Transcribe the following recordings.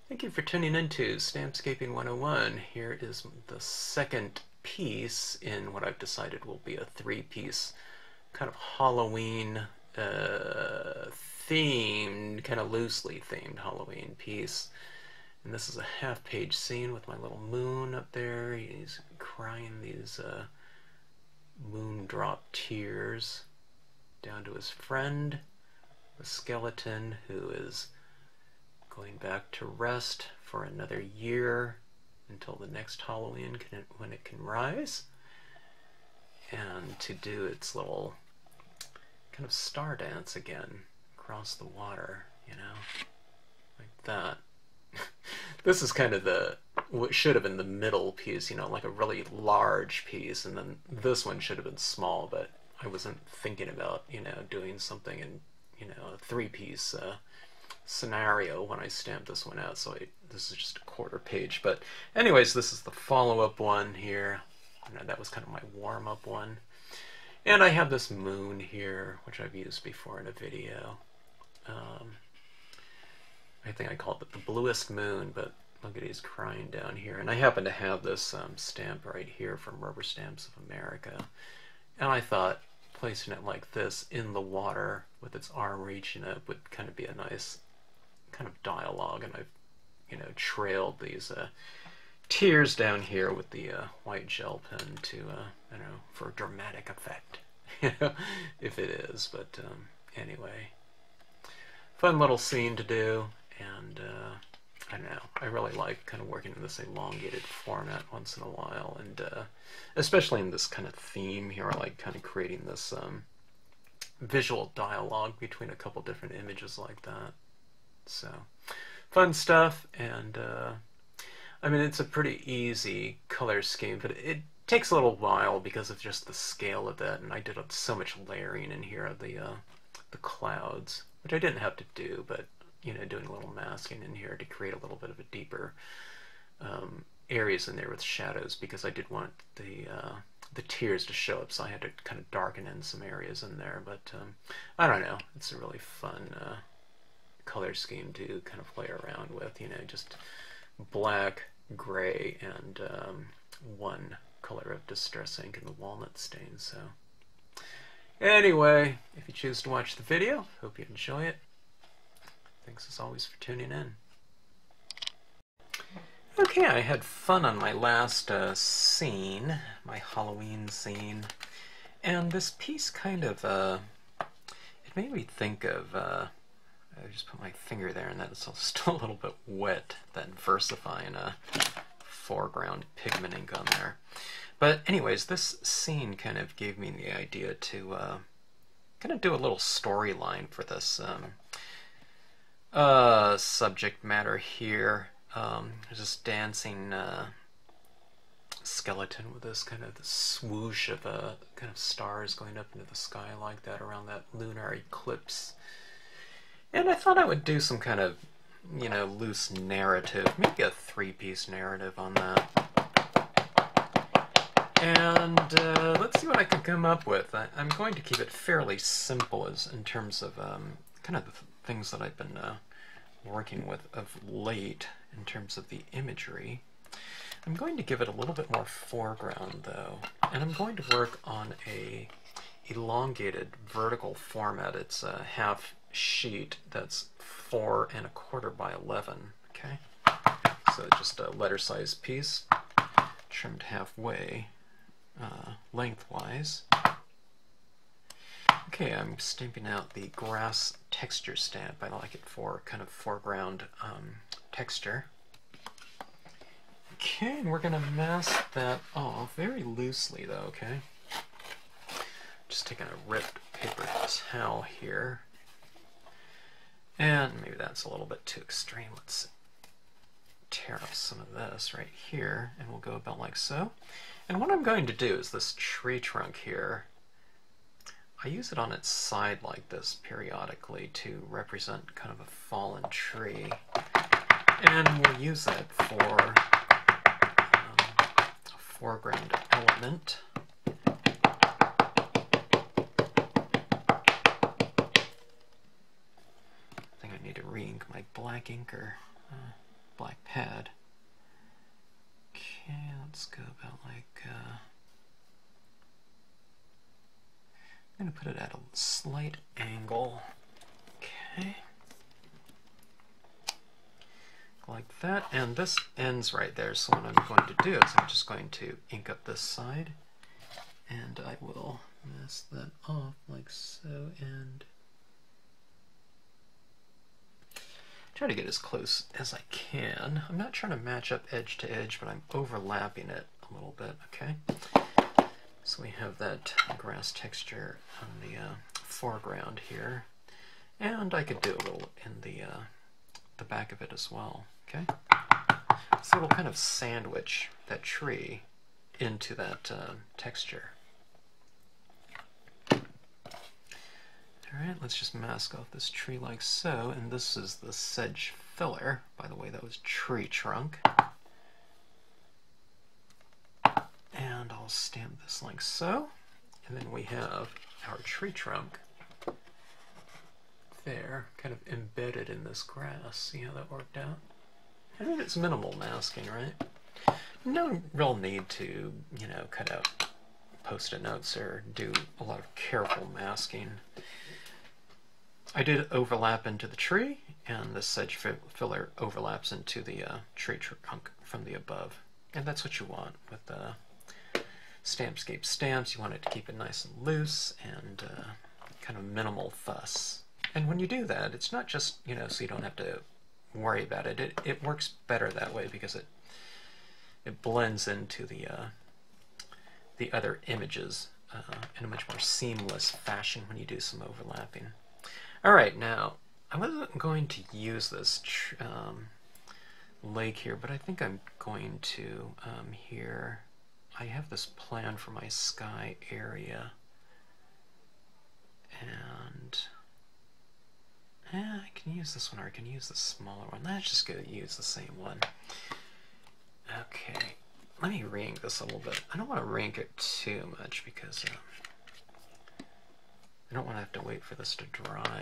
Thank you for tuning into Stampscaping 101. Here is the second piece in what I've decided will be a three-piece kind of Halloween themed, kind of loosely themed Halloween piece. And this is a half-page scene with my little moon up there. He's crying these moon drop tears down to his friend, the skeleton, who is going back to rest for another year until the next Halloween when it can rise, and to do its little kind of star dance again across the water, you know, like that. This is kind of what should have been the middle piece, you know, like a really large piece, and then this one should have been small, but I wasn't thinking about, you know, doing something in, you know, a three-piece scenario when I stamped this one out, so this is just a quarter page. But anyways, this is the follow-up one here. You know, that was kind of my warm-up one. And I have this moon here, which I've used before in a video. I think I called it the bluest moon, but look at he's crying down here. And I happen to have this stamp right here from Rubber Stamps of America. And I thought placing it like this in the water with its arm reaching up would kind of be a nice kind of dialogue. And I've, you know, trailed these tears down here with the white gel pen to, you know, for dramatic effect, you know, if it is. But anyway, fun little scene to do. And I don't know, I really like kind of working in this elongated format once in a while, and especially in this kind of theme here, I like kind of creating this visual dialogue between a couple different images like that. So, fun stuff, and I mean, it's a pretty easy color scheme, but it takes a little while because of just the scale of that, and I did so much layering in here of the clouds, which I didn't have to do, but you know, doing a little masking in here to create a little bit of a deeper areas in there with shadows, because I did want the tears to show up, so I had to kind of darken in some areas in there. But I don't know, it's a really fun color scheme to kind of play around with, you know, just black, gray, and one color of distress ink in the walnut stain. So anyway, if you choose to watch the video, hope you enjoy it. Thanks as always for tuning in. Okay, I had fun on my last scene, my Halloween scene, and this piece kind of, it made me think of, I just put my finger there and that's still a little bit wet, that versifying foreground pigment ink on there. But anyways, this scene kind of gave me the idea to kind of do a little storyline for this subject matter here. There's this dancing skeleton with this kind of swoosh of kind of stars going up into the sky like that around that lunar eclipse. And I thought I would do some kind of, you know, loose narrative, maybe a three-piece narrative on that. And let's see what I can come up with. I'm going to keep it fairly simple in terms of kind of the things that I've been working with of late in terms of the imagery. I'm going to give it a little bit more foreground though, and I'm going to work on a elongated vertical format. It's a half sheet that's 4 1/4 by 11. Okay, so just a letter size piece, trimmed halfway lengthwise. Okay, I'm stamping out the grass texture stamp. I like it for kind of foreground texture. Okay, and we're going to mask that off very loosely though, okay? Just taking a ripped paper towel here. And maybe that's a little bit too extreme. Let's tear off some of this right here, and we'll go about like so. And what I'm going to do is this tree trunk here, I use it on its side like this periodically to represent kind of a fallen tree. And we'll use that for a foreground element. I think I need to re-ink my black inker. black pad. Okay, let's go about like, I'm going to put it at a slight angle. Okay. Like that, and this ends right there, so what I'm going to do is I'm just going to ink up this side, and I will mask that off like so, and try to get as close as I can. I'm not trying to match up edge to edge, but I'm overlapping it a little bit, okay? So we have that grass texture on the foreground here, and I could do a little in the back of it as well, okay? So it'll kind of sandwich that tree into that texture. Alright, let's just mask off this tree like so, and this is the sedge filler. By the way, that was tree trunk. And I'll stamp this like so, and then we have our tree trunk there, kind of embedded in this grass. See how that worked out? I mean, it's minimal masking, right? No real need to, you know, cut out post-it notes or do a lot of careful masking. I did overlap into the tree, and the sedge filler overlaps into the tree trunk from the above. And that's what you want with the Stampscapes stamps. You want it to keep it nice and loose and kind of minimal fuss. And when you do that, it's not just, you know, so you don't have to worry about it. It works better that way because it blends into the other images in a much more seamless fashion when you do some overlapping. All right, now I wasn't going to use this lake here, but I think I'm going to here. I have this plan for my sky area, and I can use this one or I can use the smaller one. Let's just go use the same one. Okay, let me re-ink this a little bit. I don't want to re-ink it too much because I don't want to have to wait for this to dry.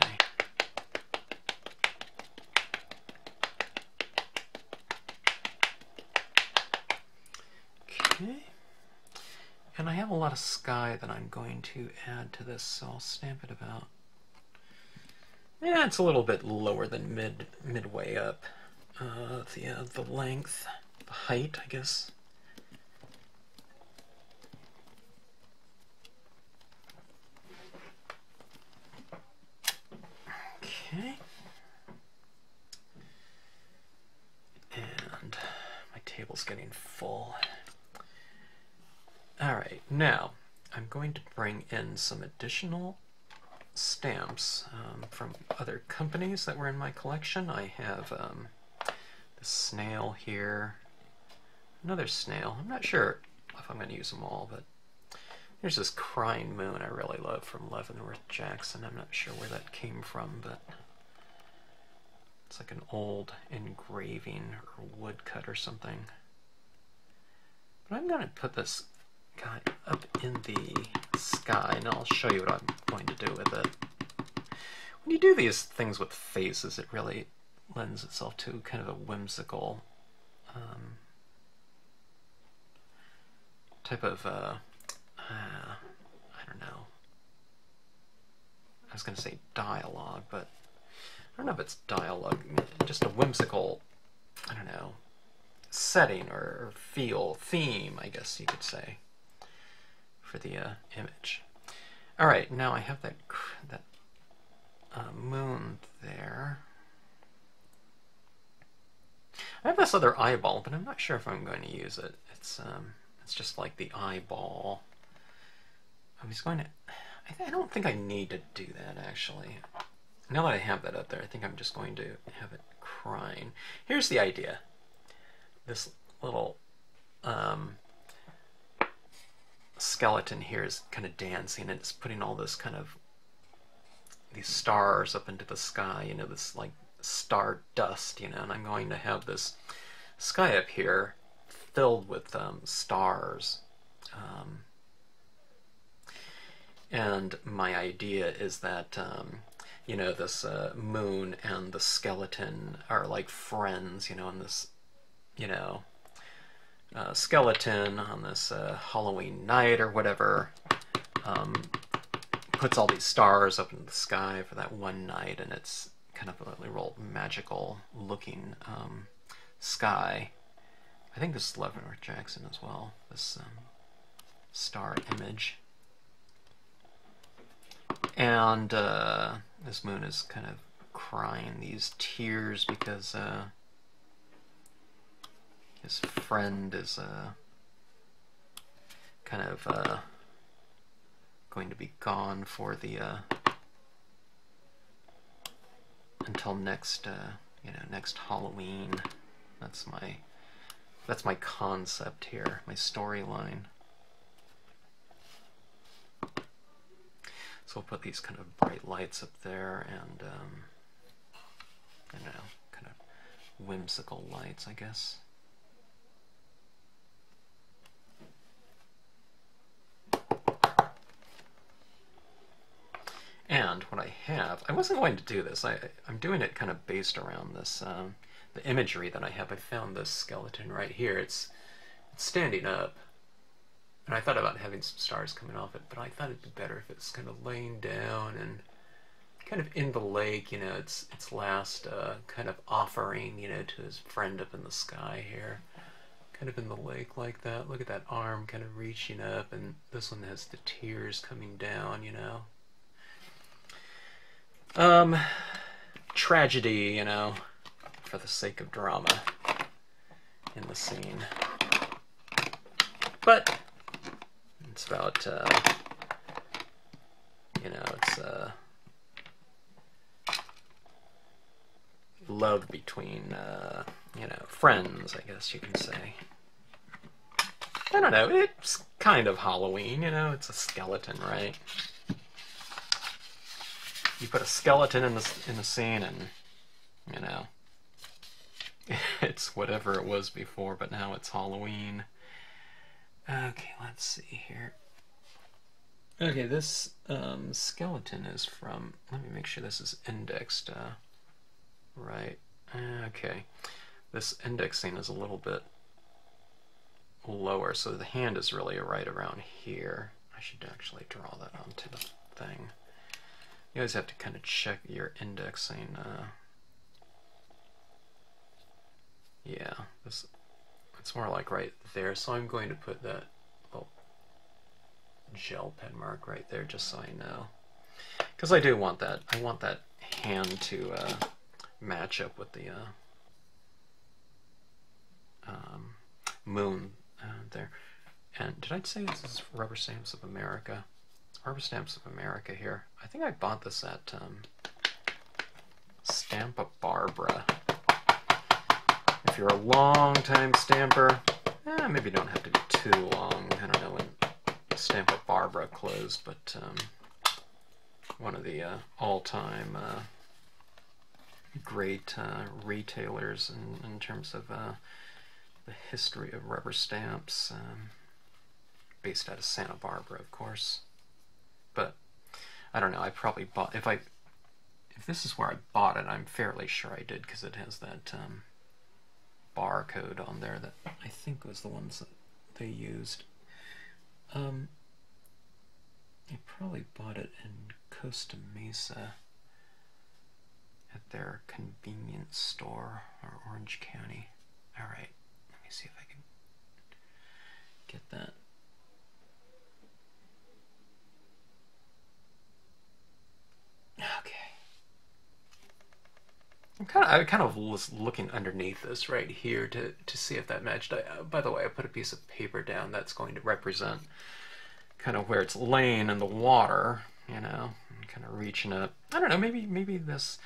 Okay. And I have a lot of sky that I'm going to add to this, so I'll stamp it about. Yeah, it's a little bit lower than midway up. The length, the height, I guess. Okay. And my table's getting full. Alright, now I'm going to bring in some additional stamps from other companies that were in my collection. I have the snail here, another snail. I'm not sure if I'm going to use them all, but there's this crying moon I really love from Leavenworth Jackson. I'm not sure where that came from, but it's like an old engraving or woodcut or something. But I'm going to put this guy up in the sky, and I'll show you what I'm going to do with it. When you do these things with faces, it really lends itself to kind of a whimsical type of, I don't know, I was going to say dialogue, but I don't know if it's dialogue, just a whimsical, I don't know, setting or feel, theme, I guess you could say, for the image. All right, now I have that moon there. I have this other eyeball, but I'm not sure if I'm going to use it. It's just like the eyeball. I was going to. I don't think I need to do that actually. Now that I have that up there, I think I'm just going to have it crying. Here's the idea. This little skeleton here is kind of dancing, and it's putting all this kind of these stars up into the sky, you know, this like star dust, you know, and I'm going to have this sky up here filled with stars. And my idea is that you know, this moon and the skeleton are like friends, you know, and this you know, skeleton on this Halloween night or whatever, puts all these stars up in the sky for that one night, and it's kind of a real magical looking sky. I think this is Leavenworth Jackson as well, this star image. And this moon is kind of crying these tears because his friend is kind of going to be gone for the until next next Halloween. That's my concept here, my storyline. So we'll put these kind of bright lights up there, and kind of whimsical lights, I guess. And what I have, I wasn't going to do this. I'm doing it kind of based around this, the imagery that I have. I found this skeleton right here. It's standing up. And I thought about having some stars coming off it, but I thought it'd be better if it's kind of laying down and kind of in the lake, its last kind of offering, to his friend up in the sky here. Kind of in the lake like that. Look at that arm kind of reaching up, and this one has the tears coming down, Tragedy, for the sake of drama in the scene. But it's about, it's love between, friends, I guess you can say. I don't know, it's kind of Halloween, it's a skeleton, right? You put a skeleton in the scene and, it's whatever it was before, but now it's Halloween. Okay, let's see here. Okay, this skeleton is from, let me make sure this is indexed right. Okay, this indexing is a little bit lower, so the hand is really right around here. I should actually draw that onto the thing. You always have to kind of check your indexing. Yeah, it's more like right there, so I'm going to put that little gel pen mark right there just so I know. Because I do want that. I want that hand to match up with the moon there. And did I say this is Rubber Stamps of America? It's Rubber Stamps of America here. I think I bought this at Stampa Barbara. If you're a long-time stamper, maybe you don't have to be too long. I don't know when Stampa Barbara closed, but one of the all-time great retailers in terms of the history of rubber stamps, based out of Santa Barbara, of course. But I don't know. I probably bought, if this is where I bought it, I'm fairly sure I did, because it has that barcode on there that I think was the ones that they used. I probably bought it in Costa Mesa at their convenience store, or Orange County. Alright, let me see if I can get that. Okay. I kind of was looking underneath this right here to see if that matched. By the way, I put a piece of paper down that's going to represent kind of where it's laying in the water, and kind of reaching up. I don't know, maybe this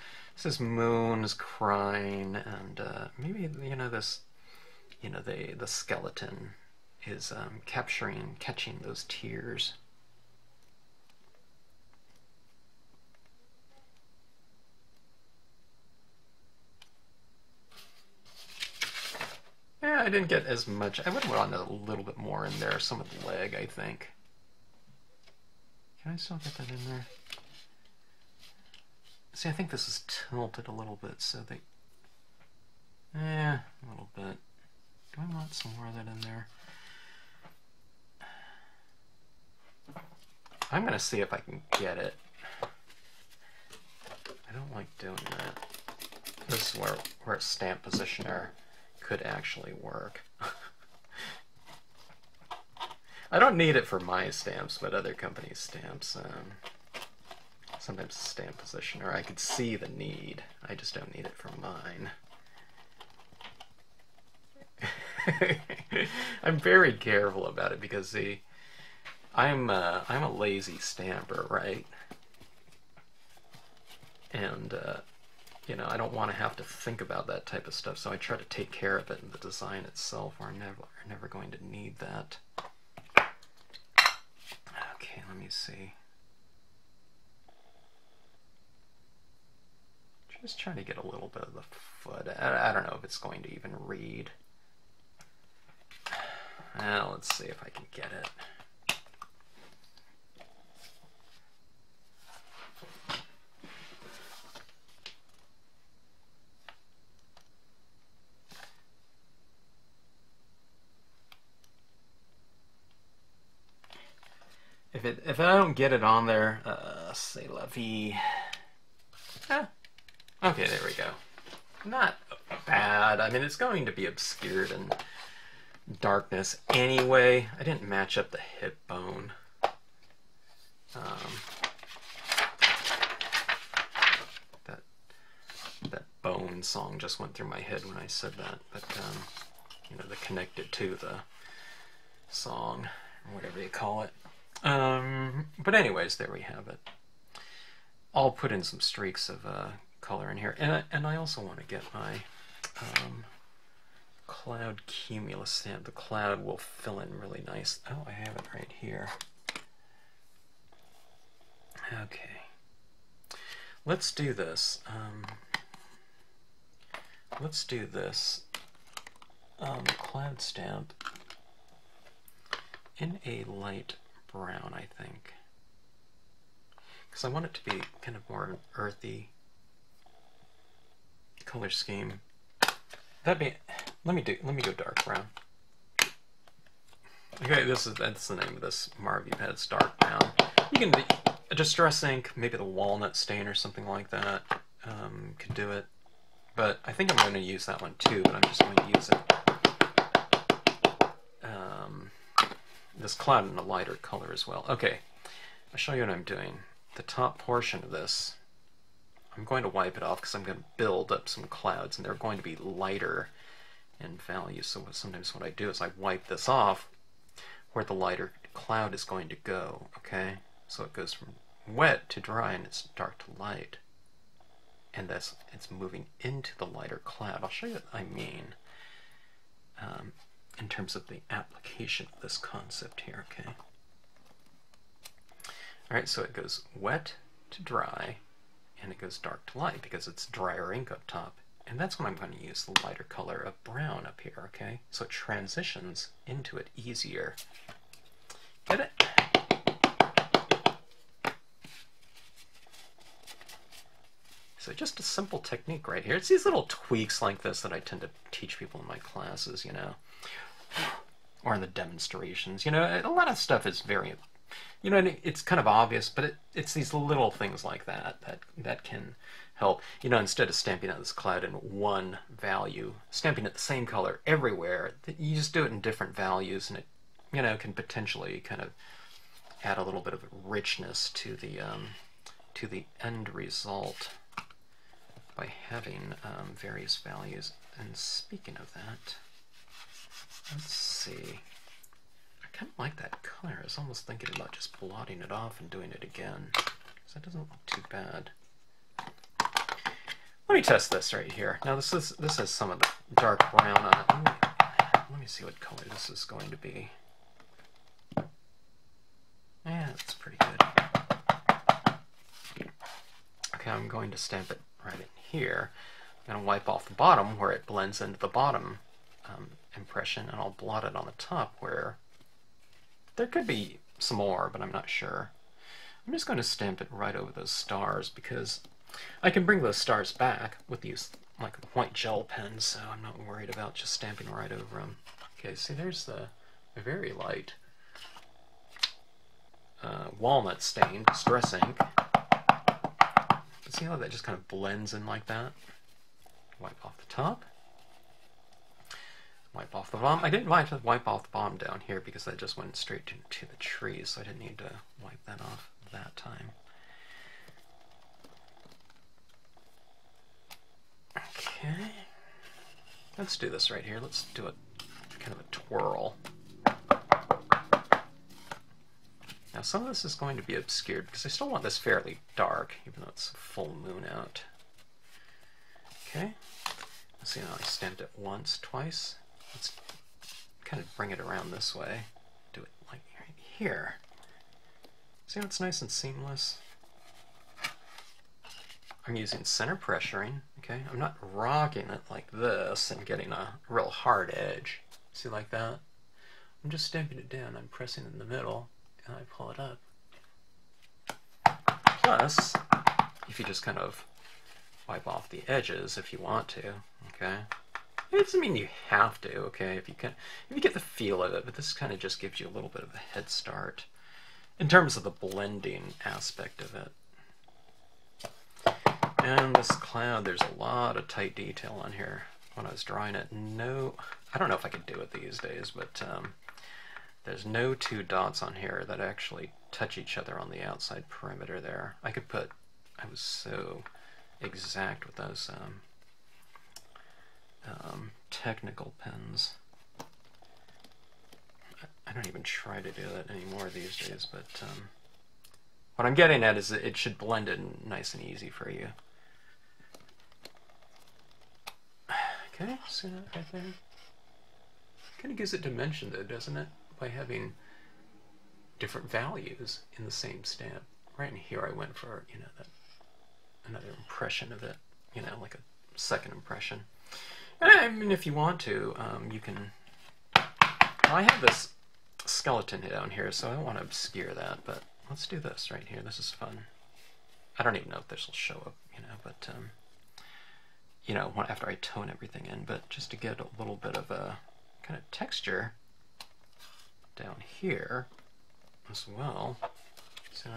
is moon's crying, and maybe this, the skeleton is catching those tears. Yeah, I didn't get as much. I would have wanted a little bit more in there. Some of the leg, I think. Can I still get that in there? See, I think this is tilted a little bit, so they... a little bit. want some more of that in there. I'm going to see if I can get it. I don't like doing that. This is where a stamp positioner could actually work. I don't need it for my stamps, but other companies' stamps. Sometimes a stamp positioner, I could see the need. I just don't need it for mine. I'm very careful about it because, see, I'm a lazy stamper, right? And you know, I don't want to have to think about that type of stuff, so I try to take care of it in the design itself, or I'm never going to need that. Okay, let me see. Just trying to get a little bit of the foot. I don't know if it's going to even read. Well, let's see if I can get it. If I don't get it on there, c'est la vie. Ah, okay, there we go. Not bad. I mean, it's going to be obscured in darkness anyway. I didn't match up the hip bone. That bone song just went through my head when I said that, but you know, the connected to the song, or whatever you call it. But anyways, there we have it. I'll put in some streaks of color in here, and I also want to get my cloud cumulus stamp. The cloud will fill in really nice. Oh, I have it right here. Okay, let's do this. Let's do this cloud stamp in a light brown, I think, because I want it to be kind of more earthy color scheme. Let me go dark brown. Okay, that's the name of this Marvy pad. It's dark brown. You can be a distress ink, maybe the walnut stain or something like that. Could do it, but I think I'm going to use that one too. But I'm just going to use it. This cloud in a lighter color as well. Okay, I'll show you what I'm doing. The top portion of this, I'm going to wipe it off because I'm going to build up some clouds, and they're going to be lighter in value. So sometimes what I do is I wipe this off where the lighter cloud is going to go. Okay, so it goes from wet to dry, and it's dark to light, and it's moving into the lighter cloud. I'll show you what I mean. In terms of the application of this concept here, okay? Alright, so it goes wet to dry, and it goes dark to light because it's drier ink up top. And that's when I'm going to use the lighter color of brown up here, okay? So it transitions into it easier. Get it? So just a simple technique right here. It's these little tweaks like this that I tend to teach people in my classes, you know, or in the demonstrations. You know, a lot of stuff is very, you know, it's kind of obvious, but it's these little things like that can help. You know, instead of stamping out this cloud in one value, stamping it the same color everywhere, you just do it in different values, and it, you know, can potentially kind of add a little bit of richness to the end result by having various values. And speaking of that, let's see. I kind of like that color. I was almost thinking about just blotting it off and doing it again, because that doesn't look too bad. Let me test this right here. Now this has some of the dark brown on it. Let me see what color this is going to be. Yeah, that's pretty good. Okay, I'm going to stamp it right in here. I'm going to wipe off the bottom where it blends into the bottom impression, and I'll blot it on the top where there could be some more, but I'm not sure. I'm just going to stamp it right over those stars because I can bring those stars back with these like white gel pens, so I'm not worried about just stamping right over them. Okay, see, there's the very light walnut stain, distress ink. But see how that just kind of blends in like that? Wipe off the top. Wipe off the bottom. I didn't wipe off the bottom down here because that just went straight to the tree, so I didn't need to wipe that off that time. Okay. Let's do this right here. Let's do a kind of a twirl. Now some of this is going to be obscured because I still want this fairly dark, even though it's a full moon out. Okay. Let's see, now I stamped it once, twice. Let's kind of bring it around this way. Do it like right here. See how it's nice and seamless? I'm using center pressuring, okay? I'm not rocking it like this and getting a real hard edge. See, like that? I'm just stamping it down. I'm pressing in the middle, and I pull it up. Plus, if you just kind of wipe off the edges if you want to, okay? It doesn't mean you have to, okay? If you get the feel of it, but this kind of just gives you a little bit of a head start in terms of the blending aspect of it. And this cloud, there's a lot of tight detail on here. When I was drawing it, I don't know if I could do it these days, but there's no two dots on here that actually touch each other on the outside perimeter there. I was so exact with those technical pens. I don't even try to do it anymore these days, but what I'm getting at is that it should blend in nice and easy for you. Okay, see that right there? Kind of gives it dimension though, doesn't it? By having different values in the same stamp. Right in here I went for, you know, another impression of it, you know, like a second impression. I mean, if you want to, you can... Well, I have this skeleton down here, so I don't want to obscure that, but let's do this right here. This is fun. I don't even know if this will show up, you know, but, you know, after I tone everything in, but just to get a little bit of a kind of texture down here as well. So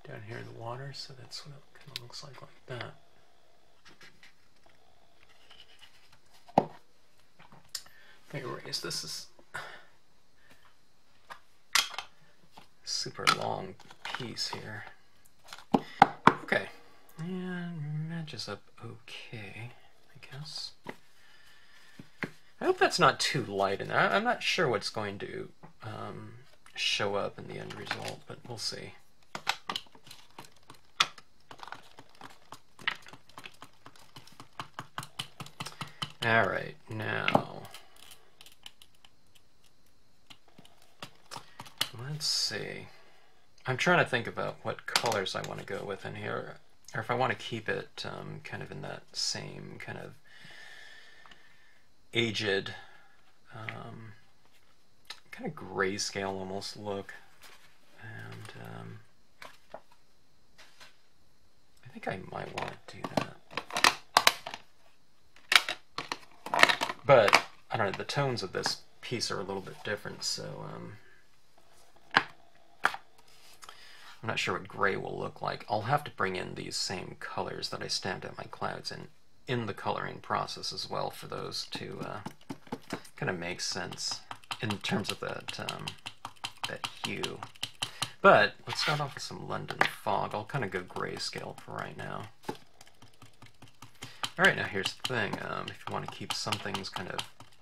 down here in the water, so that's what it kind of looks like that. Let me erase this. Is super long piece here. Okay, and matches up okay, I guess. I hope that's not too light in there. I'm not sure what's going to show up in the end result, but we'll see. All right, now let's see. I'm trying to think about what colors I want to go with in here, or if I want to keep it kind of in that same kind of aged, kind of grayscale almost look. And I think I might want to do that. But, I don't know, the tones of this piece are a little bit different, so I'm not sure what gray will look like. I'll have to bring in these same colors that I stamped out my clouds in the coloring process as well for those to kind of make sense in terms of that hue. But let's start off with some London fog. I'll kind of go grayscale for right now. Alright, now here's the thing. If you want to keep some things kind of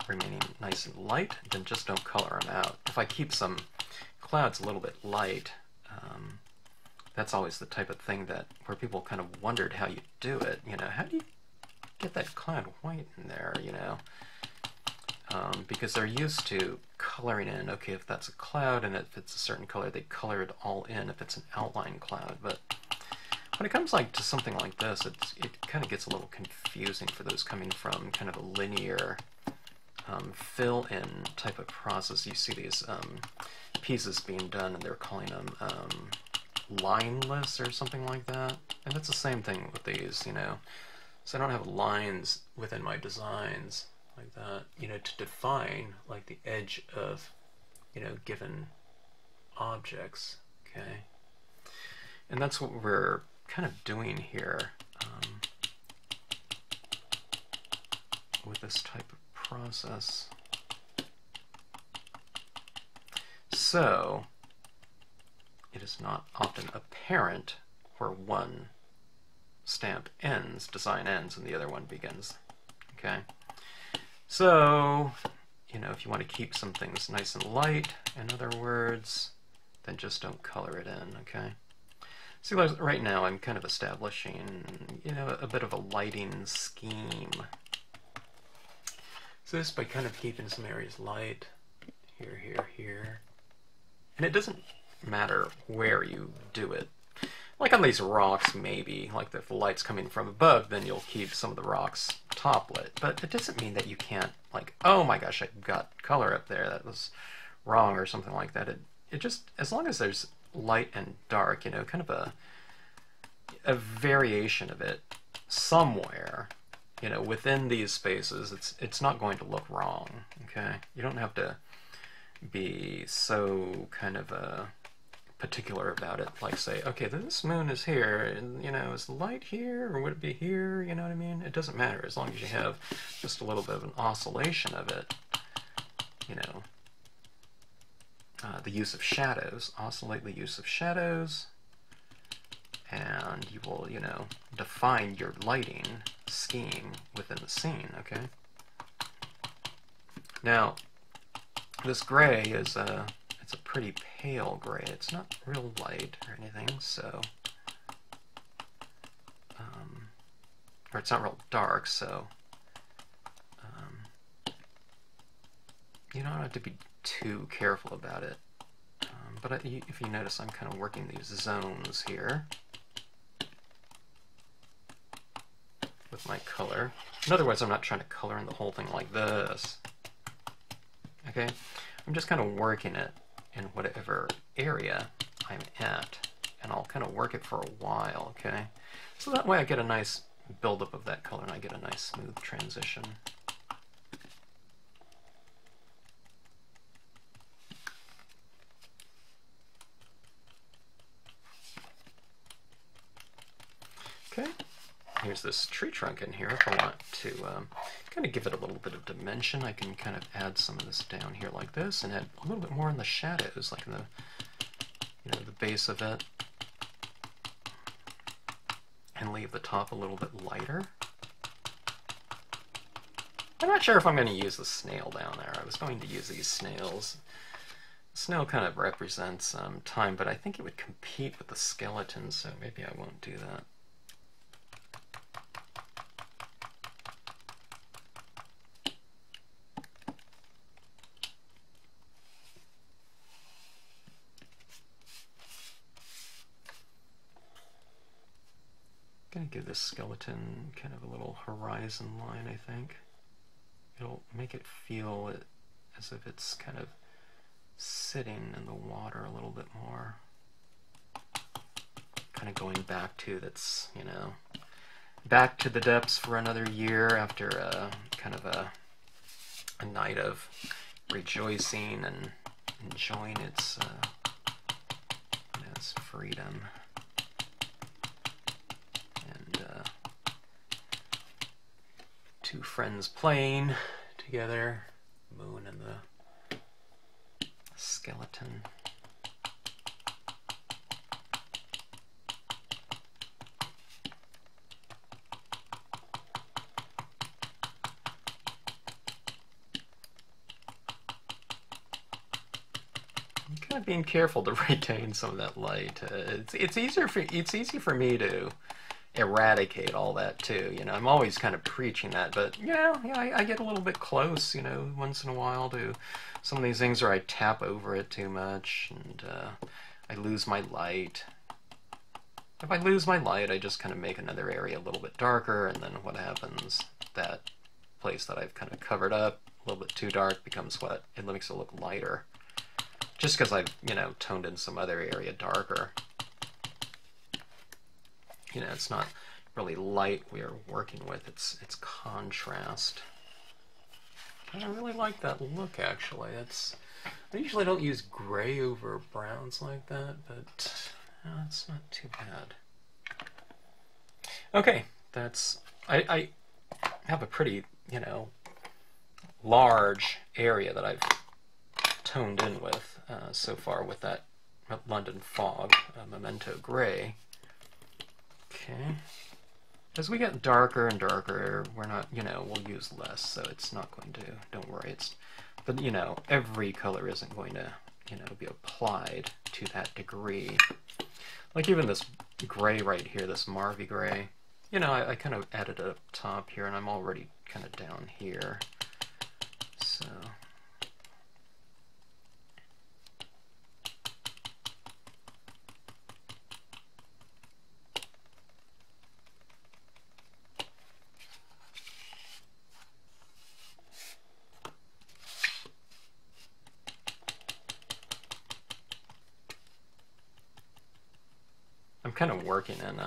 remaining nice and light, then just don't color them out. If I keep some clouds a little bit light, that's always the type of thing where people kind of wondered how you do it. You know, how do you get that cloud white in there, you know? Because they're used to coloring in, okay, if that's a cloud and if it's a certain color, they color it all in if it's an outline cloud. But when it comes to something like this, it kind of gets a little confusing for those coming from kind of a linear fill-in type of process. You see these pieces being done and they're calling them lineless or something like that. And it's the same thing with these, you know. So I don't have lines within my designs. like that, you know, to define like the edge of, you know, given objects, okay? And that's what we're kind of doing here with this type of process. So, it is not often apparent where one stamp ends, design ends, and the other one begins, okay? So, you know, if you want to keep some things nice and light, in other words, then just don't color it in, okay? See, right now I'm kind of establishing, you know, a bit of a lighting scheme. So this by kind of keeping some areas light, here, here, here. And it doesn't matter where you do it. Like on these rocks, maybe, like if the light's coming from above, then you'll keep some of the rocks top lit. But it doesn't mean that you can't, like, oh my gosh, I got color up there, that was wrong or something like that. It just, as long as there's light and dark, you know, kind of a variation of it somewhere, you know, within these spaces, it's not going to look wrong, okay? You don't have to be so kind of particular about it, like say, okay, this moon is here, and, you know, is the light here, or would it be here, you know what I mean? It doesn't matter, as long as you have just a little bit of an oscillation of it, you know. The use of shadows, oscillate the use of shadows, and you will, you know, define your lighting scheme within the scene, okay? Now, this gray is it's a pretty pale gray. It's not real light or anything, so, or it's not real dark, so, you don't have to be too careful about it. But if you notice, I'm kind of working these zones here with my color. In other words, I'm not trying to color in the whole thing like this. Okay? I'm just kind of working it in whatever area I'm at, and I'll kind of work it for a while, okay? So that way I get a nice buildup of that color and I get a nice smooth transition. Okay, here's this tree trunk in here. If I want to kind of give it a little bit of dimension, I can kind of add some of this down here like this and add a little bit more in the shadows, like in the, you know, the base of it, and leave the top a little bit lighter. I'm not sure if I'm going to use the snail down there. I was going to use these snails. The snail kind of represents time, but I think it would compete with the skeleton, so maybe I won't do that. Gonna give this skeleton kind of a little horizon line, I think. It'll make it feel as if it's kind of sitting in the water a little bit more. Kind of going back to that's, you know, back to the depths for another year after kind of a night of rejoicing and enjoying its, you know, its freedom. Two friends playing together, moon and the skeleton. I'm kind of being careful to retain some of that light. It's easy for me to eradicate all that too, you know. I'm always kind of preaching that, but yeah, I get a little bit close, you know, once in a while to some of these things where I tap over it too much and I lose my light. If I lose my light, I just kind of make another area a little bit darker, and then what happens, that place that I've kind of covered up a little bit too dark becomes what? It makes it look lighter. Just because I've, you know, toned in some other area darker. You know, it's not really light we are working with, it's contrast. I really like that look, actually. I usually don't use gray over browns like that, but it's not too bad. Okay, I have a pretty, large area that I've toned in with so far with that London Fog Memento Gray. Okay. As we get darker and darker, we're not, we'll use less, so it's not going to, don't worry. But, every color isn't going to, be applied to that degree. Like even this gray right here, this Marvy gray, I kind of added it up top here, and I'm already kind of down here. So... I'm kind of working in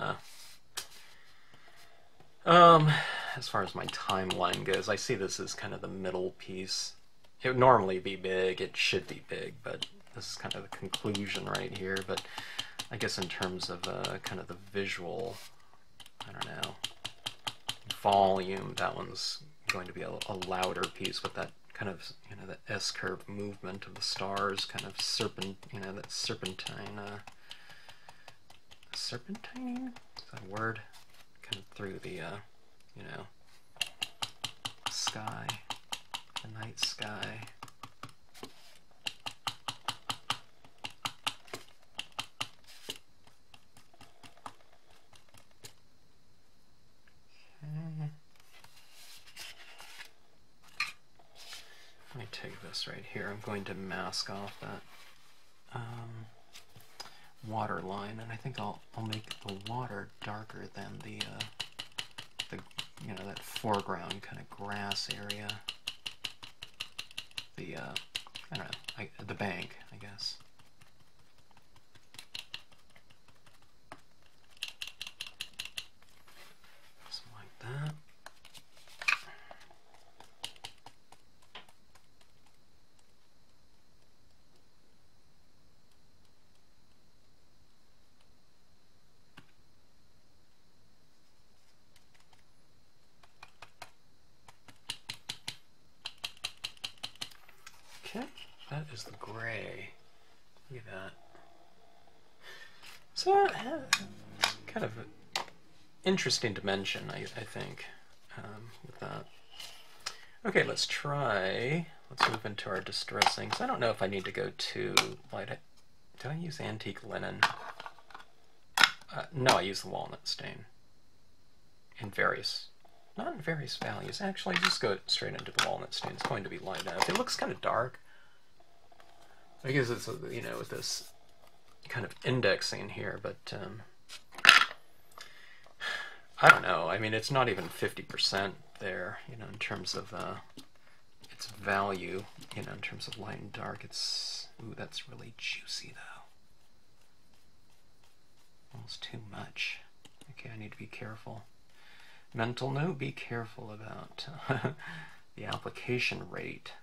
as far as my timeline goes, I see this as kind of the middle piece. It would normally be big, it should be big, but this is kind of the conclusion right here. But I guess in terms of kind of the visual, I don't know, volume, that one's going to be a louder piece with that kind of, the S-curve movement of the stars, kind of that serpentine, serpentine? Is that a word? Kind of through the, sky, the night sky. Okay. Let me take this right here. I'm going to mask off that water line, and I think I'll make the water darker than the that foreground kind of grass area. The I don't know, the bank, I guess. Something like that. Okay, that is the gray. Look at that. So, kind of an interesting dimension, I think, with that. Okay, let's move into our distressing. So I don't know if I need to go too light. Did I use antique linen? No, I use the walnut stain. Not in various values. Actually, just go straight into the walnut stain. It's going to be light enough. It looks kind of dark. I guess it's, with this kind of indexing here, but I don't know. I mean, it's not even 50% there, in terms of its value, in terms of light and dark. Ooh, that's really juicy, though. Almost too much. Okay, I need to be careful. Mental note, be careful about the application rate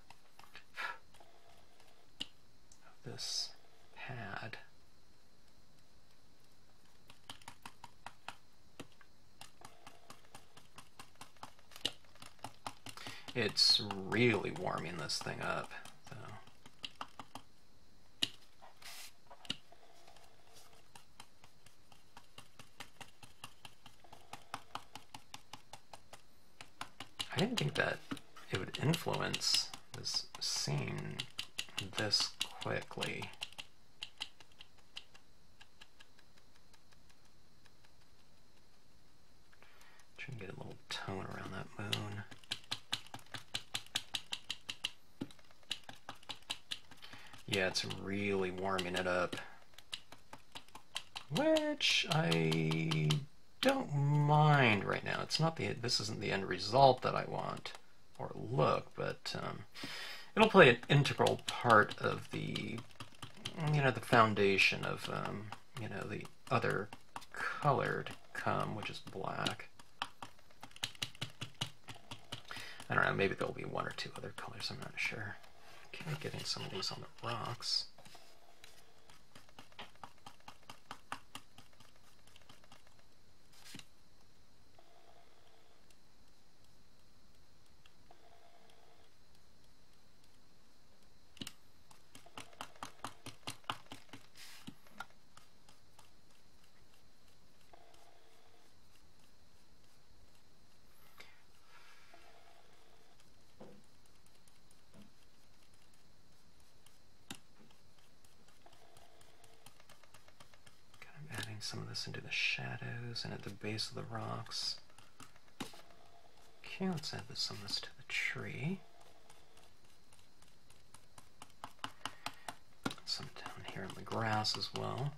of this pad. It's really warming this thing up, though. I didn't think that it would influence this scene this quickly. Trying to get a little tone around that moon. Yeah, it's really warming it up, which I don't mind right now. This isn't the end result that I want or look, but it'll play an integral part of the the foundation of the other color to come, which is black. I don't know, maybe there'll be one or two other colors, I'm not sure. Okay, getting some of these on the rocks. Some of this into the shadows and at the base of the rocks. Okay, let's add some of this to the tree. Some down here in the grass as well.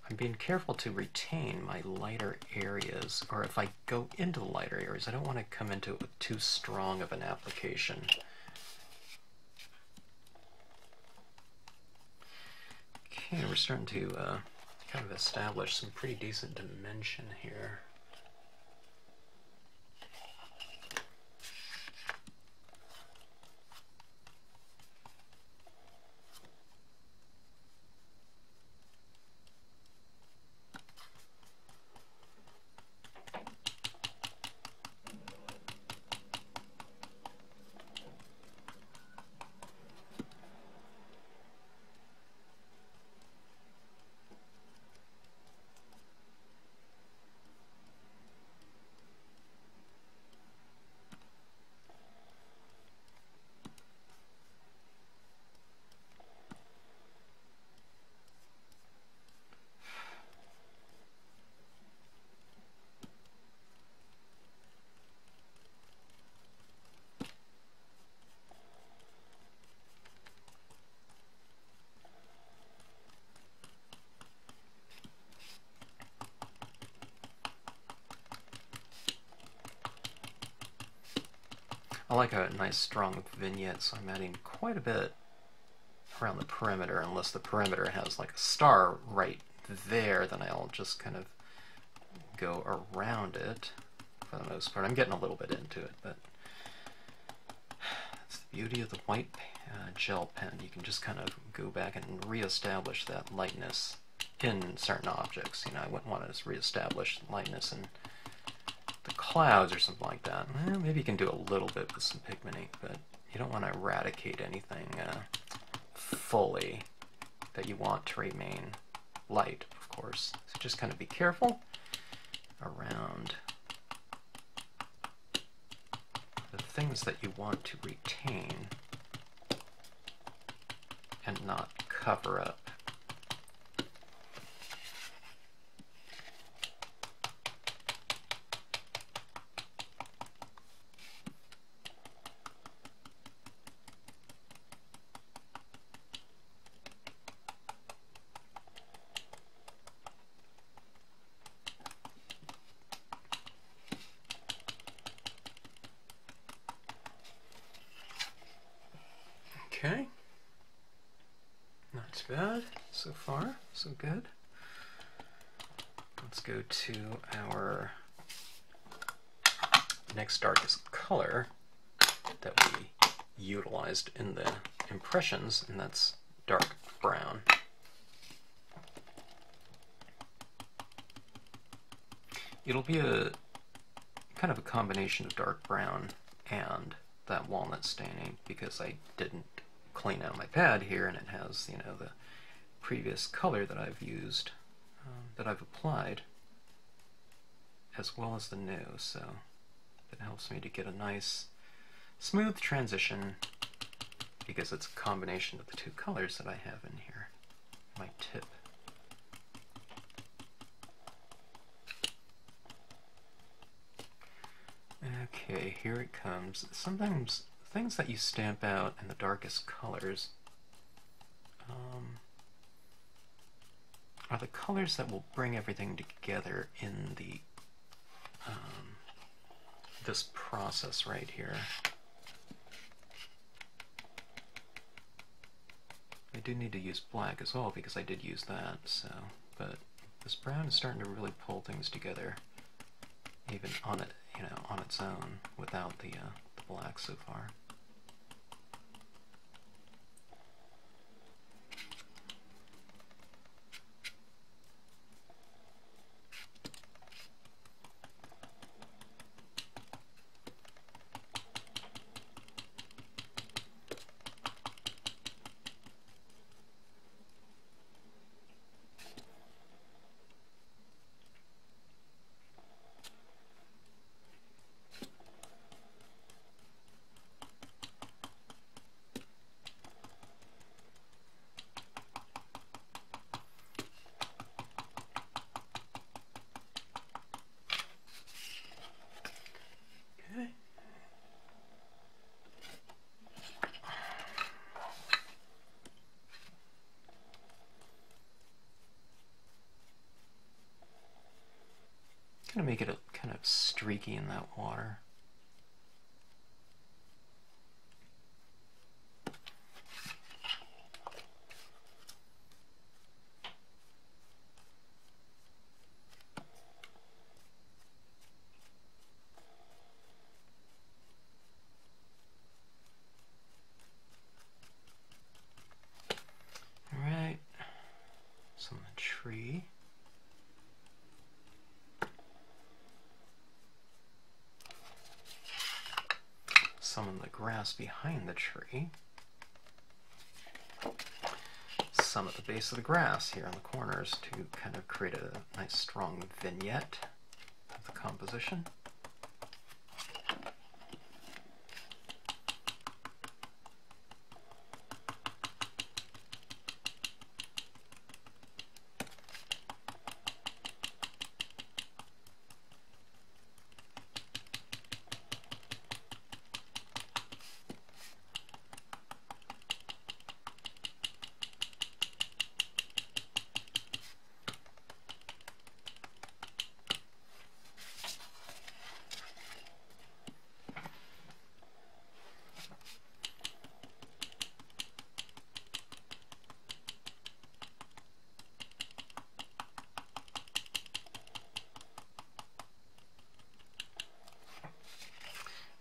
I'm being careful to retain my lighter areas, or if I go into the lighter areas, I don't want to come into it with too strong of an application. Okay, we're starting to kind of establish some pretty decent dimension here. I like a nice strong vignette, so I'm adding quite a bit around the perimeter. Unless the perimeter has like a star right there, then I'll just kind of go around it for the most part. I'm getting a little bit into it, but that's the beauty of the white gel pen. You can just kind of go back and reestablish that lightness in certain objects. You know, I wouldn't want to just reestablish lightness in the clouds or something like that. Well, maybe you can do a little bit with some pigment ink, but you don't want to eradicate anything fully that you want to remain light, of course. So just kind of be careful around the things that you want to retain and not cover up. Okay, not too bad so far, so good. Let's go to our next darkest color that we utilized in the impressions, and that's dark brown. It'll be a kind of a combination of dark brown and that walnut staining, because I didn't clean out my pad here, and it has, you know, the previous color that I've used, that I've applied, as well as the new, so it helps me to get a nice smooth transition, because it's a combination of the two colors that I have in here, my tip. Okay, here it comes. Sometimes things that you stamp out in the darkest colors are the colors that will bring everything together in the this process right here. I do need to use black as well, because I did use that, so, but this brown is starting to really pull things together, even on it you know, on its own without the black so far. Gonna make it a kind of streaky in that water. All right, some of the tree. Some of the grass behind the tree, some at the base of the grass here on the corners to kind of create a nice strong vignette of the composition.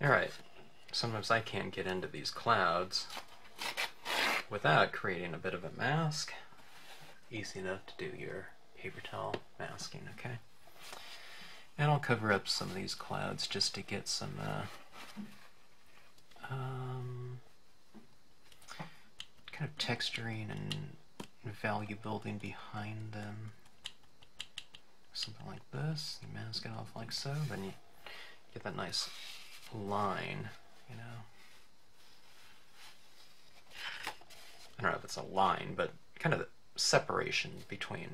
Alright, sometimes I can't get into these clouds without creating a bit of a mask. Easy enough to do your paper towel masking, okay? And I'll cover up some of these clouds just to get some kind of texturing and value building behind them. Something like this, you mask it off like so, then you get that nice line, you know. I don't know if it's a line, but kind of the separation between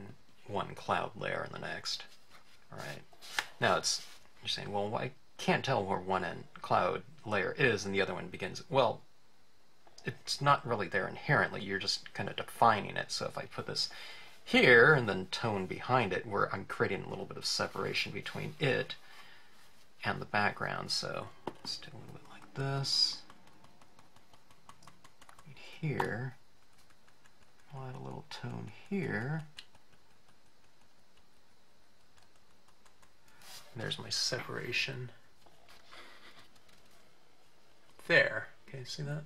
one cloud layer and the next. Alright. Now you're saying, well, I can't tell where one end cloud layer is and the other one begins. Well, it's not really there inherently, you're just kind of defining it. So if I put this here and then tone behind it, where I'm creating a little bit of separation between it and the background. So let's do a little bit like this. Right here. I'll add a little tone here. And there's my separation. There. Okay, see that?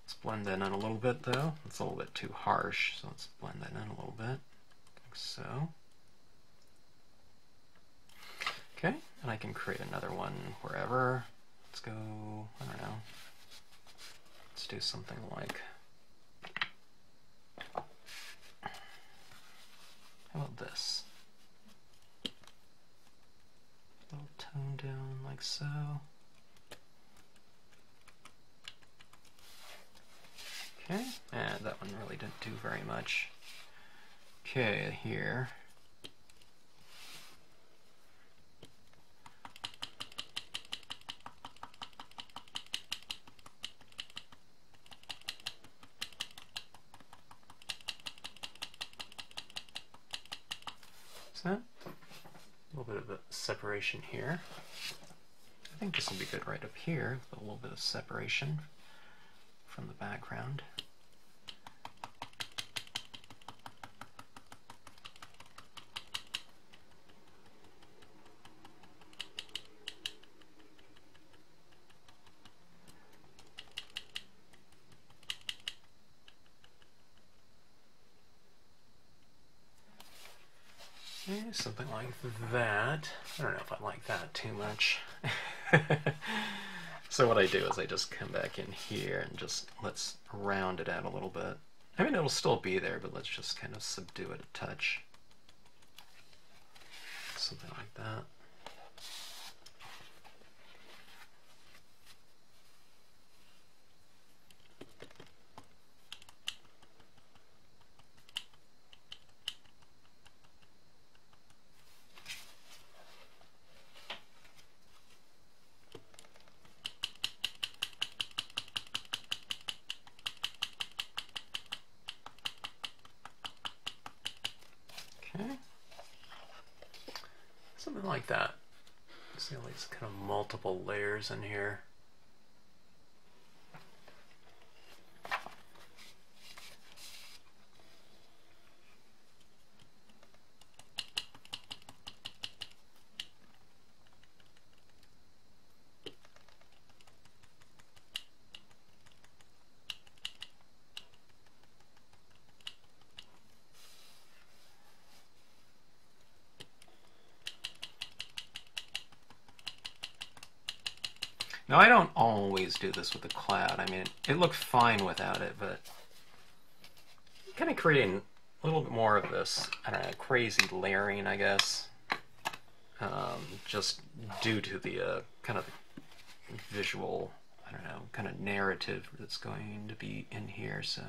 Let's blend that in a little bit though. It's a little bit too harsh, so let's blend that in a little bit. Like so. Okay, and I can create another one wherever. Let's go, I don't know. Let's do something like, how about this? A little tone down like so. Okay, and that one really didn't do very much. Okay, here. A little bit of a separation here. I think this will be good right up here, with a little bit of separation from the background. Something like that. I don't know if I like that too much. So what I do is I just come back in here and just let's round it out a little bit. I mean, it'll still be there, but let's just kind of subdue it a touch. Something like that. Something like that. See all these kind of multiple layers in here. Now, I don't always do this with the cloud. I mean, it looked fine without it, but kind of creating a little bit more of this, I don't know, crazy layering, I guess, just due to the kind of visual, I don't know, kind of narrative that's going to be in here, so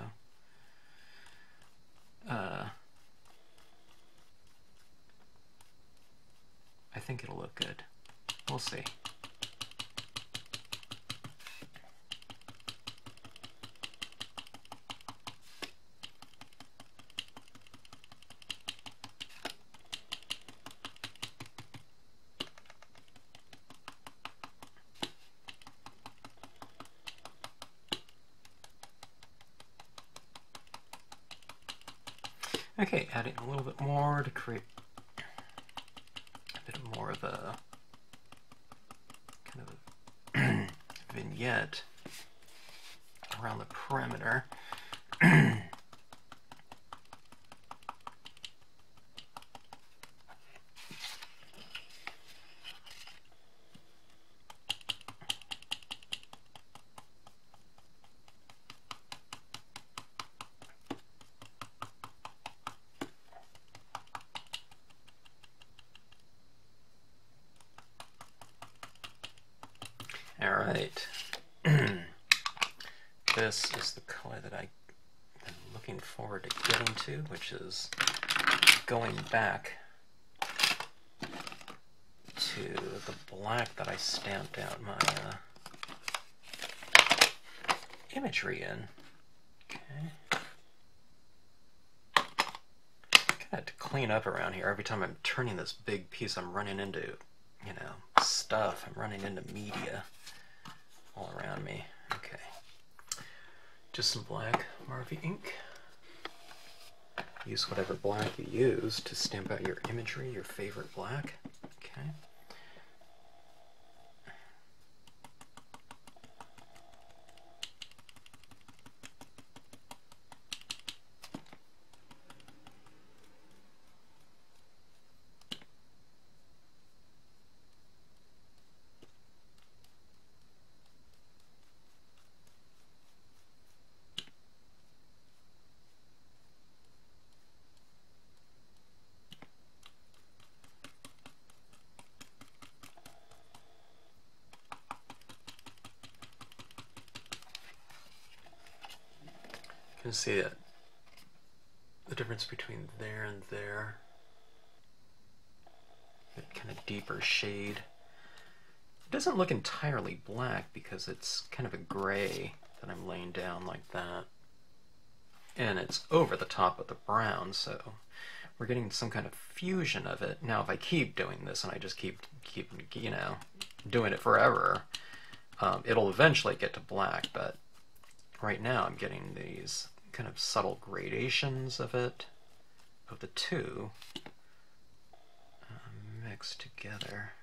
I think it'll look good. We'll see. Okay, adding a little bit more to create a bit more of a kind of a vignette around the perimeter. Alright, this is the color that I'm looking forward to getting to, which is going back to the black that I stamped out my imagery in. Okay. Kind of have to clean up around here. Every time I'm turning this big piece, I'm running into, you know, stuff. I'm running into media all around me. Okay. Just some black Marvy ink. Use whatever black you use to stamp out your imagery, your favorite black. Okay. You can see it, the difference between there and there. That kind of deeper shade. It doesn't look entirely black because it's kind of a gray that I'm laying down like that. And it's over the top of the brown, so we're getting some kind of fusion of it. Now, if I keep doing this and I just keep you know, doing it forever, it'll eventually get to black, but right now I'm getting these kind of subtle gradations of it, of the two, mixed together.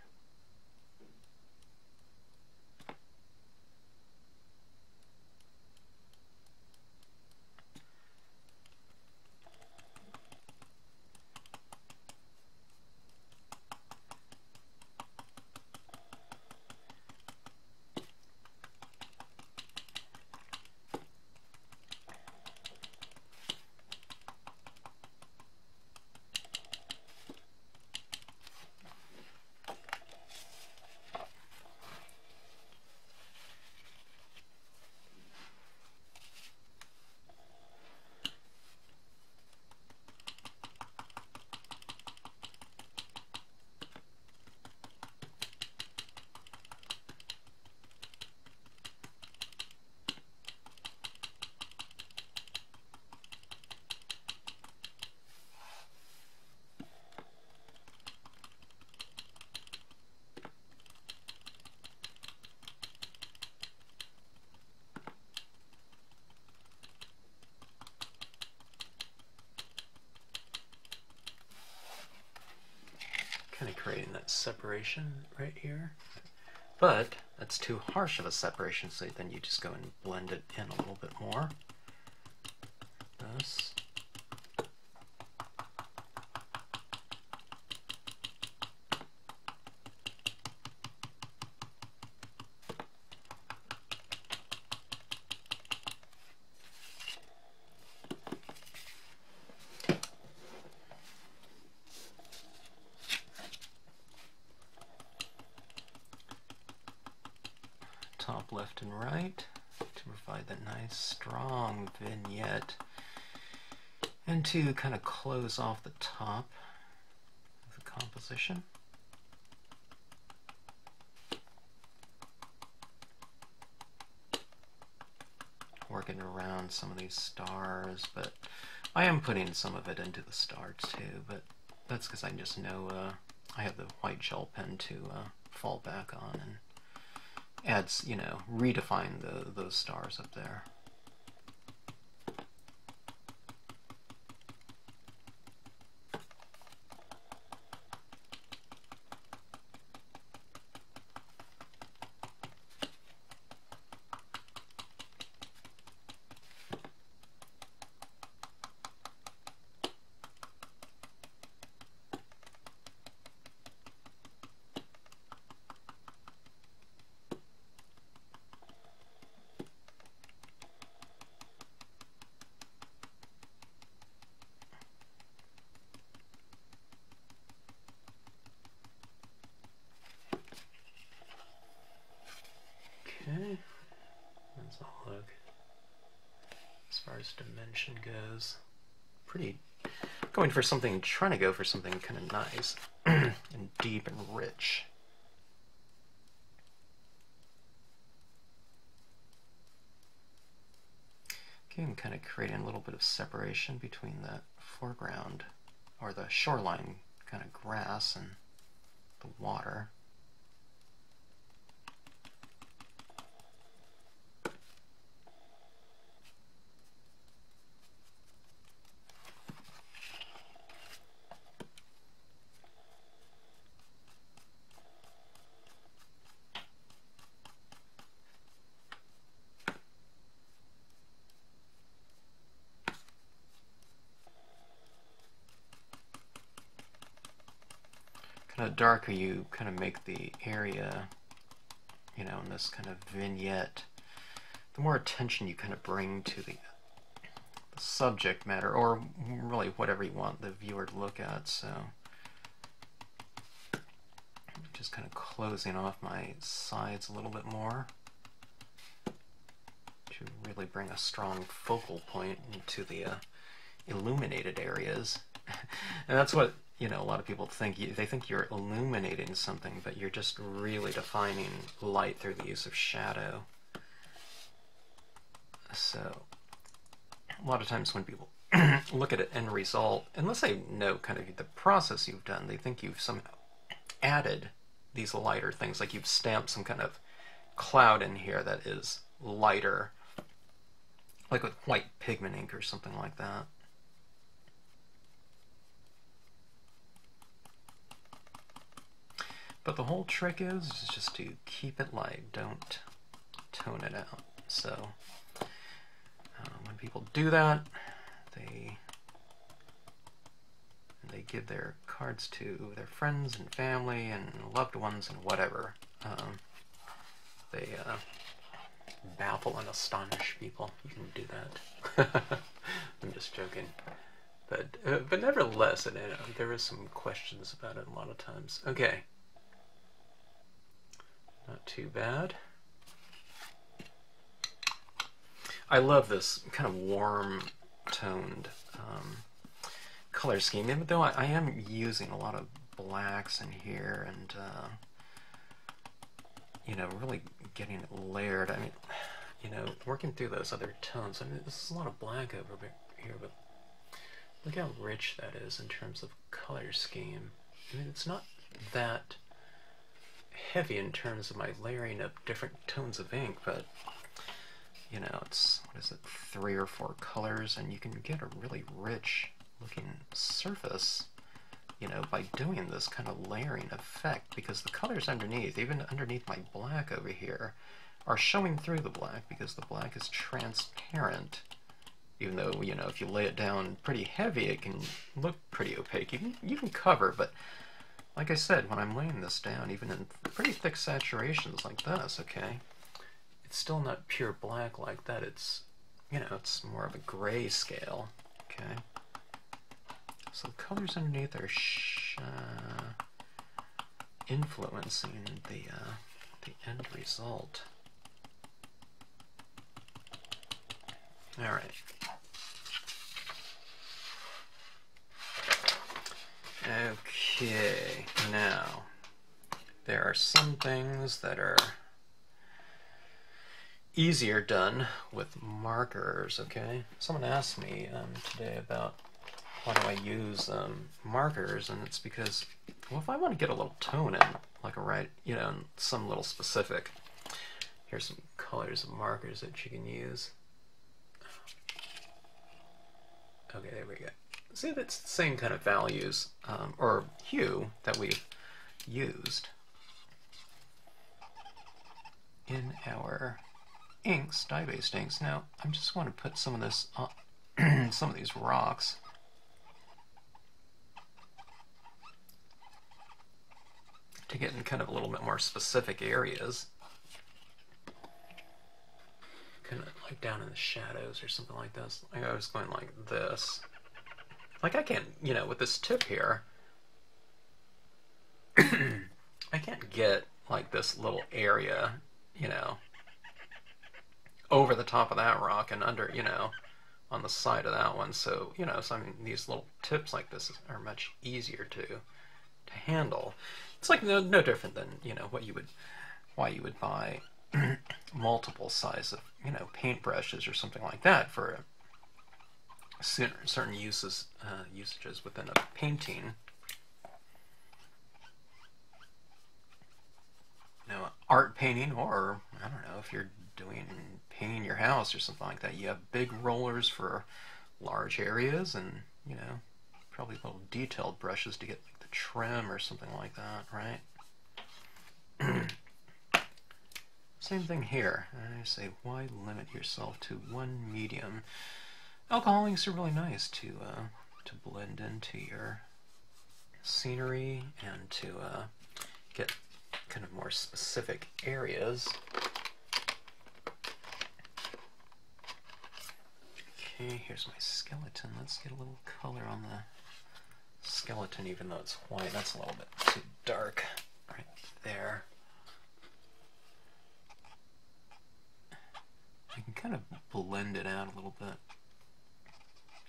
creating that separation right here. But that's too harsh of a separation, so then you just go and blend it in a little bit more. This. Top left and right to provide that nice strong vignette and to kind of close off the top of the composition. Working around some of these stars, but I am putting some of it into the stars too, but that's because I just know I have the white gel pen to fall back on and adds, you know, redefine those stars up there. Okay, that's a look. As far as dimension goes, pretty going for something, trying to go for something kind of nice and deep and rich. Okay, I'm kind of creating a little bit of separation between that foreground or the shoreline kind of grass and the water. Kind of darker you kind of make the area, you know, in this kind of vignette, the more attention you kind of bring to the subject matter, or really whatever you want the viewer to look at. So just kind of closing off my sides a little bit more to really bring a strong focal point into the illuminated areas. And that's what, you know, a lot of people think. They think you're illuminating something, but you're just really defining light through the use of shadow. So a lot of times when people look at an end result, unless they know kind of the process you've done, they think you've somehow added these lighter things, like you've stamped some kind of cloud in here that is lighter, like with white pigment ink or something like that. But the whole trick is just to keep it light, don't tone it out. So when people do that, they give their cards to their friends and family and loved ones and whatever. They baffle and astonish people. You can do that. I'm just joking. But nevertheless, there is some questions about it a lot of times. Okay. Not too bad. I love this kind of warm toned color scheme, even though I am using a lot of blacks in here and you know, really getting it layered. I mean, you know, working through those other tones. I mean, this is a lot of black over here, but look how rich that is in terms of color scheme. I mean, it's not that heavy in terms of my layering of different tones of ink, but you know, it's, what is it, 3 or 4 colors, and you can get a really rich looking surface, you know, by doing this kind of layering effect, because the colors underneath, even underneath my black over here, are showing through the black because the black is transparent. Even though, you know, if you lay it down pretty heavy, it can look pretty opaque. You can cover, but like I said, when I'm laying this down, even in pretty thick saturations like this, okay, it's still not pure black like that. It's, you know, it's more of a gray scale, okay? So the colors underneath are influencing the end result. All right. Okay, now there are some things that are easier done with markers, okay? Someone asked me today about why do I use markers, and it's because, well, if I want to get a little tone in, like you know, some little specific, here's some colors of markers that you can use. Okay, there we go. See, that's the same kind of values, or hue that we've used in our inks, dye-based inks. Now, I just want to put some of this on some of these rocks. To get in kind of a little bit more specific areas. Kind of like down in the shadows or something like this. Like I was going like this. Like I can't, you know, with this tip here, I can't get like this little area, you know, over the top of that rock and under, you know, on the side of that one. So, you know, so I mean, these little tips like this are much easier to handle. It's like no different than, you know, why you would buy multiple size of, you know, paintbrushes or something like that for certain usages within a painting. You know, art painting, or I don't know, if you're painting your house or something like that, you have big rollers for large areas, and you know, probably little detailed brushes to get like the trim or something like that, right? Same thing here. I say, why limit yourself to one medium? Alcohol inks are really nice to blend into your scenery and to get kind of more specific areas. Okay, here's my skeleton. Let's get a little color on the skeleton, even though it's white. That's a little bit too dark right there. I can kind of blend it out a little bit.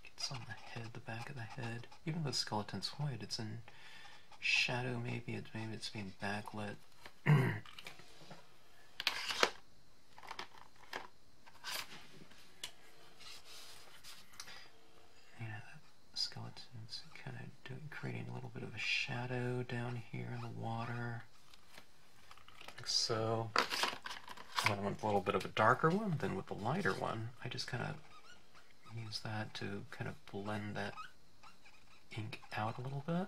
It's on the head, the back of the head. Even though the skeleton's white, it's in shadow. Maybe it's being backlit. Yeah, the skeleton's kind of creating a little bit of a shadow down here in the water, like so. And with a little bit of a darker one, then with the lighter one, I just kind of use that to kind of blend that ink out a little bit.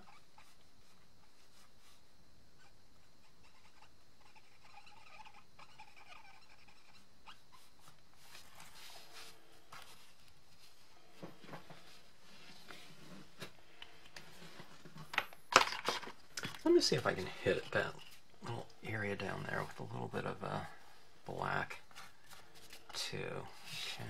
Let me see if I can hit that little area down there with a little bit of black too. Okay.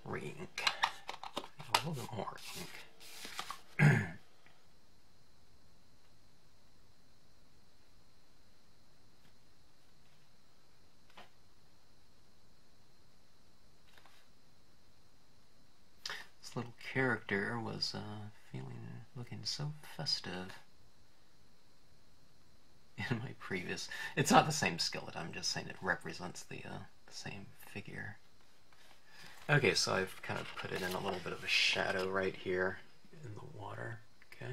Re-ink. A little bit more ink. This little character was looking so festive in my previous. It's not the same skeleton. I'm just saying it represents the same figure. Okay, so I've kind of put it in a little bit of a shadow right here in the water. Okay.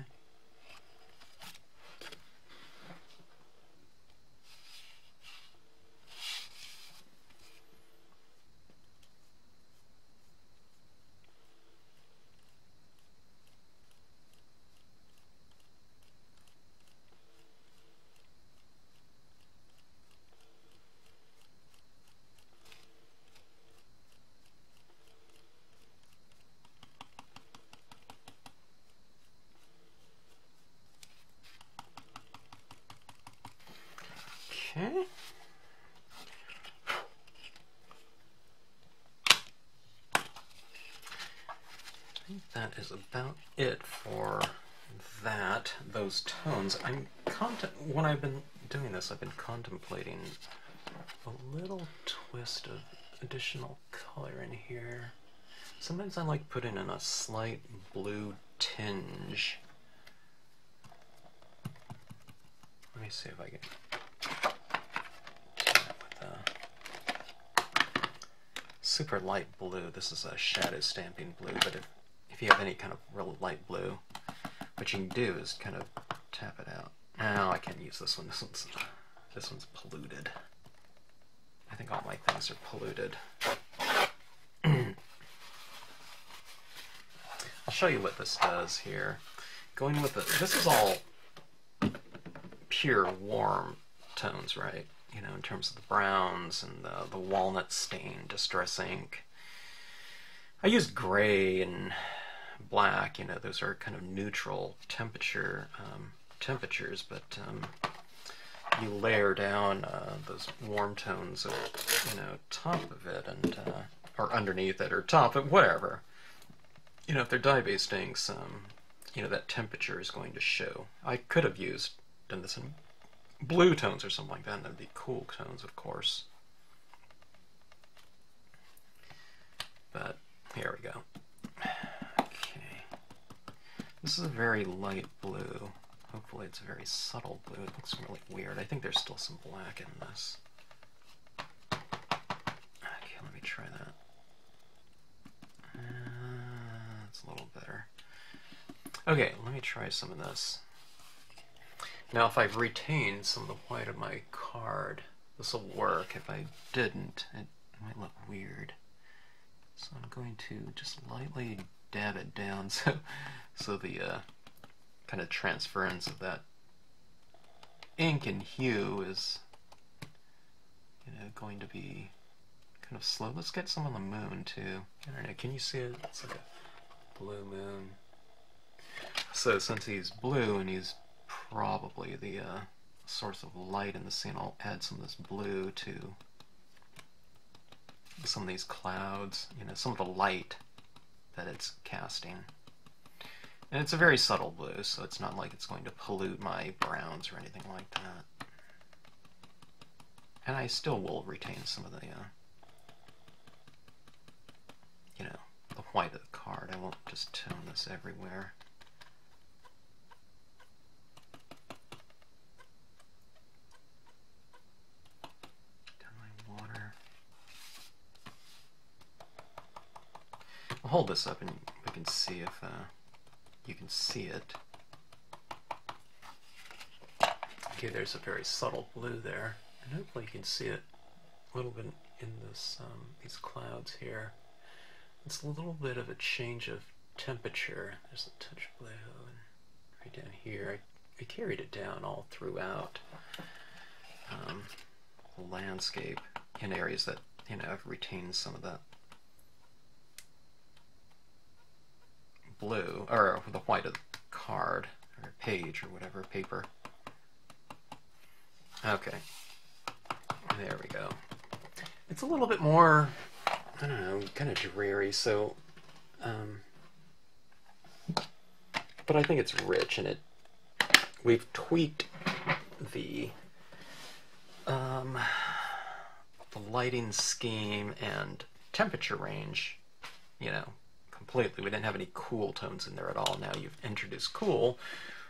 Okay. I think that is about it for those tones. When I've been doing this, I've been contemplating a little twist of additional color in here. Sometimes I like putting in a slight blue tinge. Let me see if I can do that with a super light blue. This is a shadow stamping blue, but if you have any kind of real light blue, what you can do is kind of tap it out. Now I can't use this one. This one's polluted. I think all my things are polluted. I'll show you what this does here. Going with this is all pure warm tones, right? You know, in terms of the browns and the walnut stain, distress ink. I used gray and black, you know, those are kind of neutral temperatures, but you layer down those warm tones, you know, top of it, and or underneath it, or top of whatever. You know, if they're dye-based inks, you know, that temperature is going to show. I could have done this in blue tones or something like that, and that'd be cool tones, of course. But here we go. Okay. This is a very light blue. Hopefully it's a very subtle blue. It looks really weird. I think there's still some black in this. Okay, let me try that. That's a little better. Okay, let me try some of this. Now, if I've retained some of the white of my card, this will work. If I didn't, it might look weird. So I'm going to just lightly dab it down so the kind of transference of that ink and hue is, you know, going to be kind of slow. Let's get some on the moon too. I don't know, can you see it? It's like a blue moon. So since he's blue and he's probably the source of light in the scene, I'll add some of this blue to some of these clouds, you know, some of the light that it's casting. And it's a very subtle blue, so it's not like it's going to pollute my browns or anything like that. And I still will retain some of the, you know, the white of the card. I won't just tone this everywhere. I'll hold this up and we can see if you can see it. Okay, there's a very subtle blue there, and hopefully you can see it a little bit in this these clouds here. It's a little bit of a change of temperature. There's a touch of blue, and right down here, I carried it down all throughout the landscape in areas that, you know, I've retained some of that blue, or the white of the card, or page, or whatever, paper. Okay, there we go. It's a little bit more, I don't know, kind of dreary, so, but I think it's rich, and we've tweaked the lighting scheme and temperature range, you know, completely. We didn't have any cool tones in there at all. Now you've introduced cool,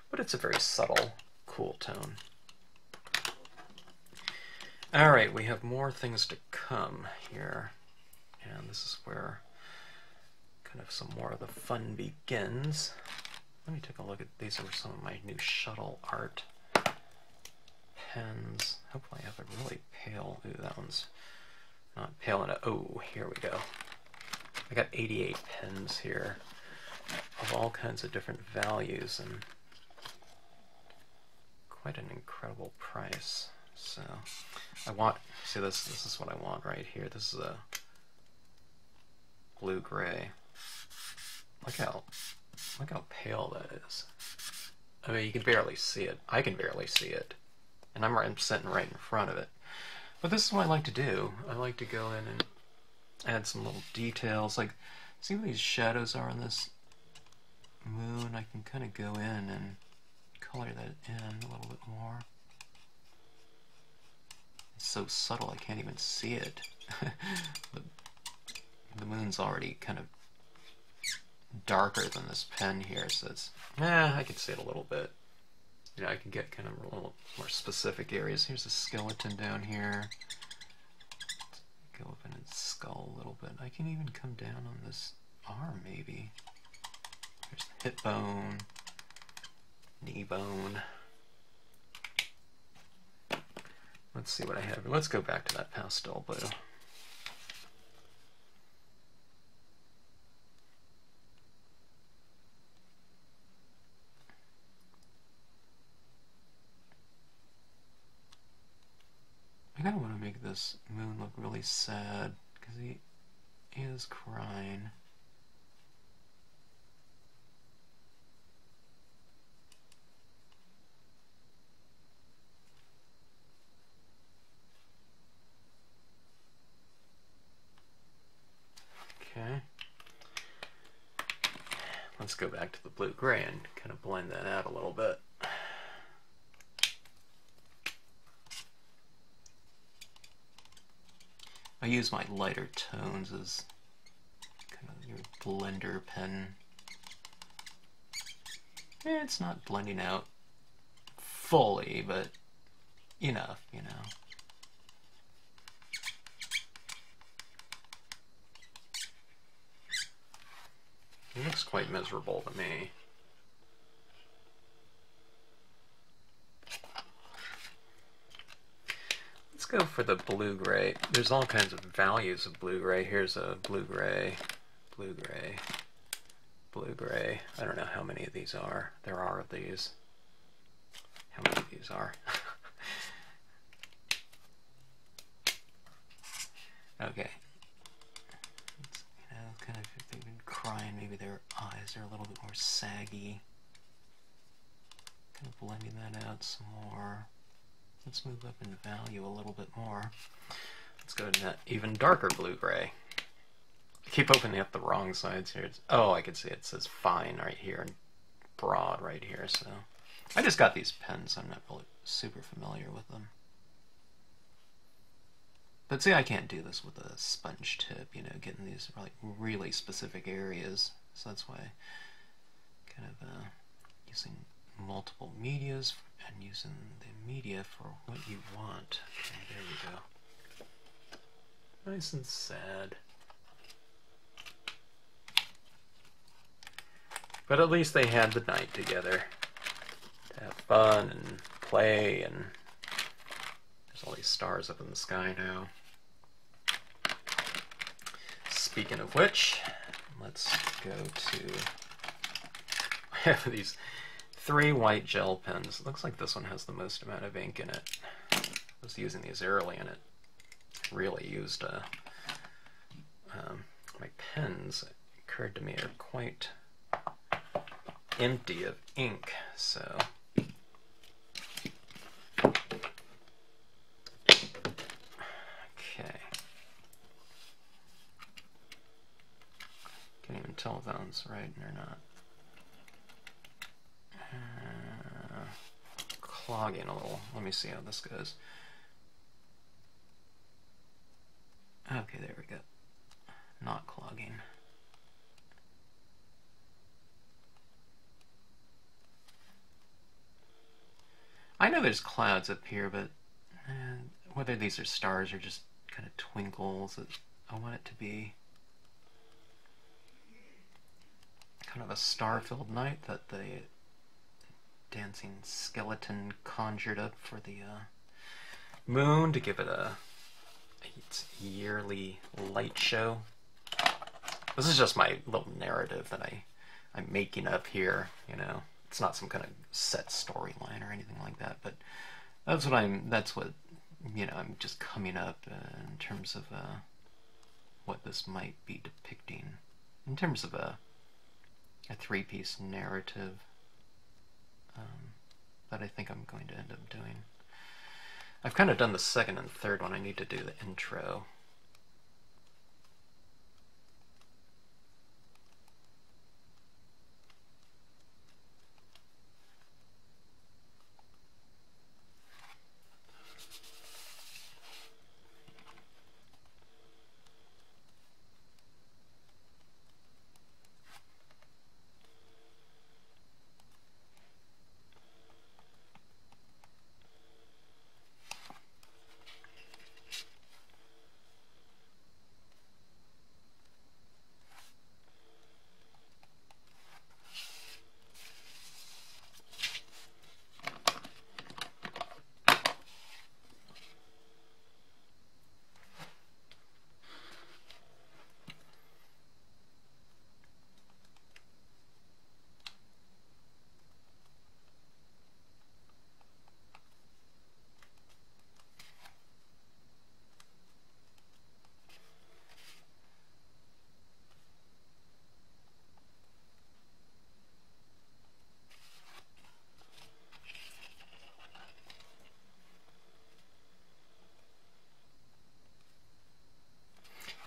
but it's a very subtle cool tone. Alright, we have more things to come here. And this is where kind of some more of the fun begins. Let me take a look at these. Are some of my new Shuttle Art pens. Hopefully I have a really pale. Ooh, that one's not pale enough. Oh, here we go. I got 88 pens here of all kinds of different values and quite an incredible price. So I want, see, this is what I want right here. This is a blue-gray. Look how pale that is. I mean, you can barely see it. I can barely see it. And I'm sitting right in front of it. But this is what I like to do. I like to go in and add some little details. Like, see what these shadows are on this moon? I can kind of go in and color that in a little bit more. It's so subtle I can't even see it. The moon's already kind of darker than this pen here, so it's, I can see it a little bit. You know, I can get kind of a little more specific areas. Here's a skeleton down here. Go up in its skull a little bit. I can even come down on this arm, maybe. There's the hip bone, knee bone. Let's see what I have. Let's go back to that pastel blue. I kind of want to make this moon look really sad because he is crying. Okay. Let's go back to the blue-gray and kind of blend that out a little bit. I use my lighter tones as kind of your blender pen. It's not blending out fully, but enough, you know. It looks quite miserable to me. Let's go for the blue-gray. There's all kinds of values of blue-gray. Here's a blue-gray, blue-gray, blue-gray. I don't know how many of these are. There are of these. How many of these are? Okay. It's, you know, kind of, if they've been crying, maybe their eyes are a little bit more saggy. Kind of blending that out some more. Let's move up in value a little bit more. Let's go to that even darker blue-gray. I keep opening up the wrong sides here. Oh, I can see it says fine right here and broad right here. So I just got these pens. I'm not really super familiar with them. But see, I can't do this with a sponge tip, you know, getting these like really specific areas. So that's why kind of using multiple medias and using the media for what you want. Okay, there we go. Nice and sad. But at least they had the night together to have fun and play, and there's all these stars up in the sky now. Speaking of which, let's go to, I have these 3 white gel pens. It looks like this one has the most amount of ink in it. I was using these early and it really used my pens, it occurred to me, are quite empty of ink, so okay. Can't even tell if that one's right or not. Clogging a little. Let me see how this goes. Okay, there we go. Not clogging. I know there's clouds up here, but whether these are stars or just kind of twinkles, I want it to be kind of a star-filled night that the dancing skeleton conjured up for the moon to give it its yearly light show. This is just my little narrative that I'm making up here, you know. It's not some kind of set storyline or anything like that, but that's what you know, I'm just coming up in terms of what this might be depicting, in terms of a three-piece narrative that I think I'm going to end up doing. I've kind of done the second and third one. I need to do the intro.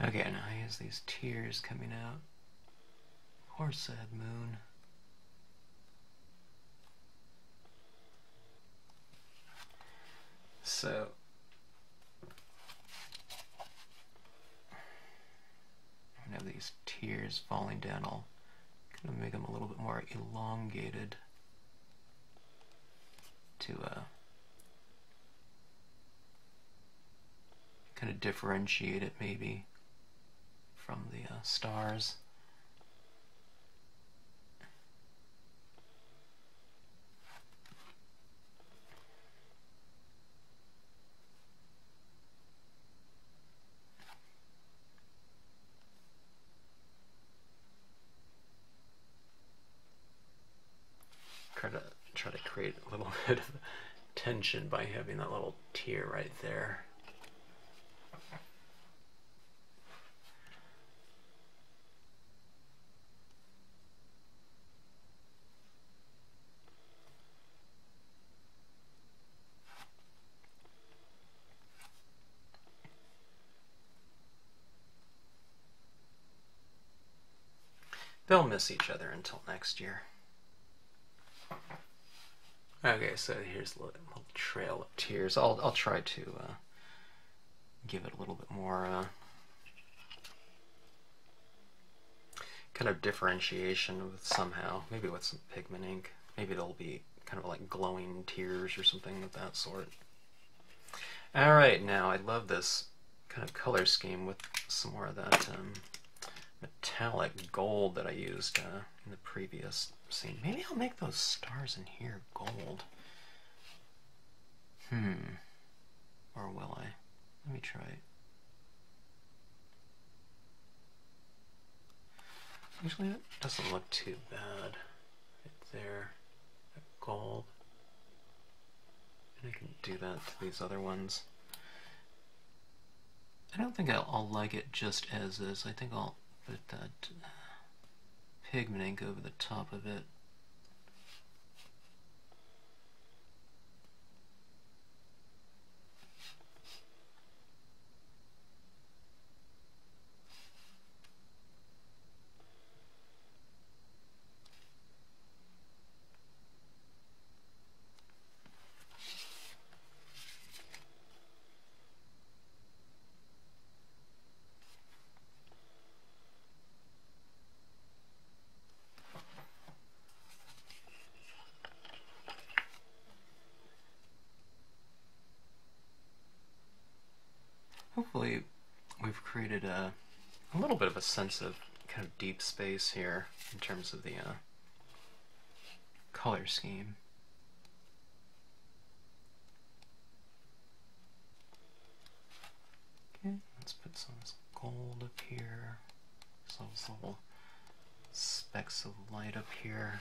Okay, now here's these tears coming out. Poor sad moon. So, I have these tears falling down. I'll kind of make them a little bit more elongated to kind of differentiate it maybe from the stars. Try to create a little bit of tension by having that little tear right there. They'll miss each other until next year. Okay, so here's a little trail of tears. I'll try to give it a little bit more kind of differentiation with somehow, maybe with some pigment ink. Maybe they'll be kind of like glowing tears or something of that sort. Alright, now I love this kind of color scheme with some more of that metallic gold that I used in the previous scene. Maybe I'll make those stars in here gold. Or will I? Let me try it. Actually, that doesn't look too bad. Right there. That gold. And I can do that to these other ones. I don't think I'll like it just as is. I think I'll put that pigment ink over the top of it. Hopefully we've created a little bit of a sense of kind of deep space here in terms of the color scheme. Okay, let's put some of this gold up here. Some of those little specks of light up here.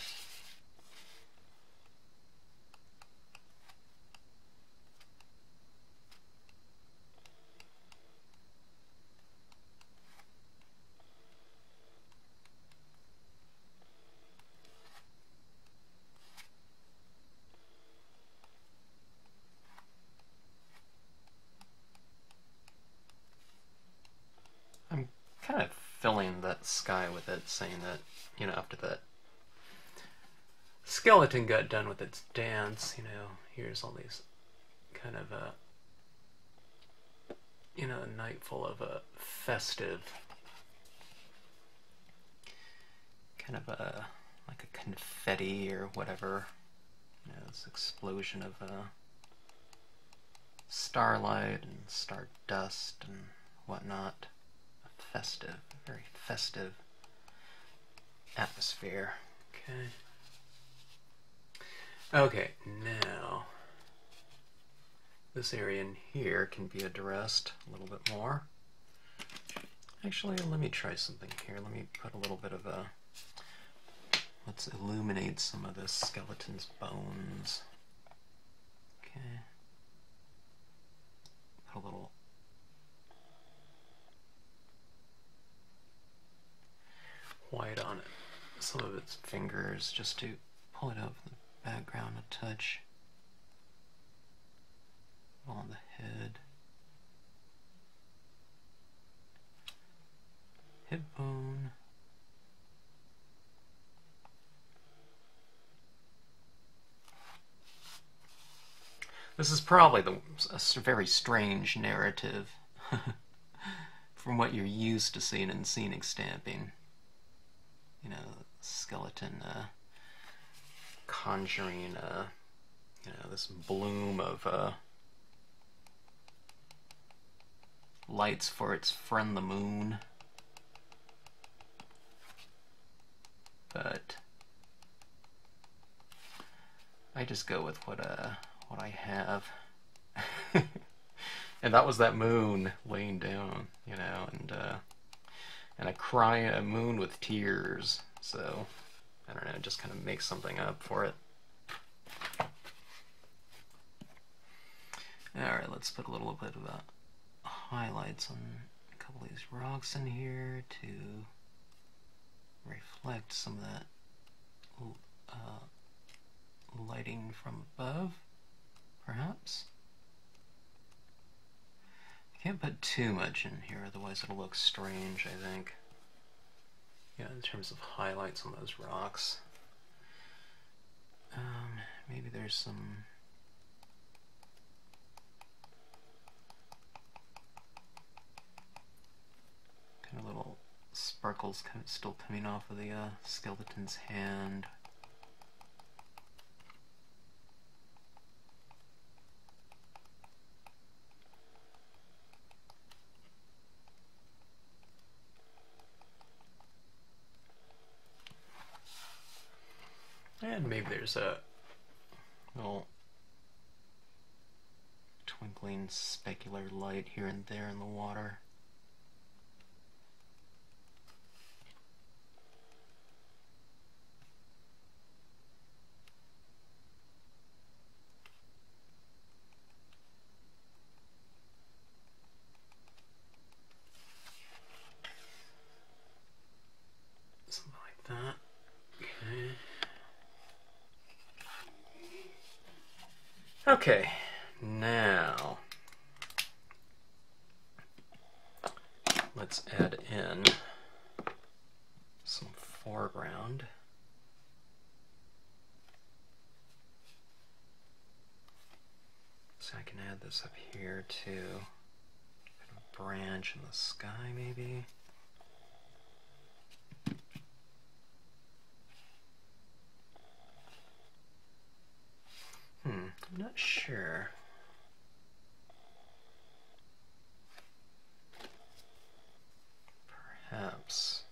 I'm kind of filling that sky with it, saying that, you know, after that skeleton got done with its dance, you know, here's all these kind of you know, a night full of a festive, kind of like a confetti or whatever, you know, this explosion of starlight and stardust and whatnot. A festive, very festive atmosphere. Okay. Okay, now this area in here can be addressed a little bit more. Actually, let me try something here. Let me put a little bit of a, let's illuminate some of this skeleton's bones. Okay. Put a little white on it, some of its fingers, just to pull it out from the background a touch. On the head, hip bone, this is probably a very strange narrative from what you're used to seeing in scenic stamping. You know, skeleton conjuring, you know, this bloom of lights for its friend the moon. But I just go with what I have. And that was that moon laying down, you know, and a moon with tears. So I don't know, just kind of make something up for it. Alright, let's put a little bit of highlights on a couple of these rocks in here to reflect some of that lighting from above, perhaps. I can't put too much in here, otherwise it'll look strange, I think. Yeah, in terms of highlights on those rocks. Maybe there's some kind of little sparkles still coming off of the skeleton's hand. And maybe there's a little twinkling specular light here and there in the water. Something like that. Okay. Okay, now let's add in some foreground. So I can add this up here too. Kind of a branch in the sky, maybe. I'm not sure. Perhaps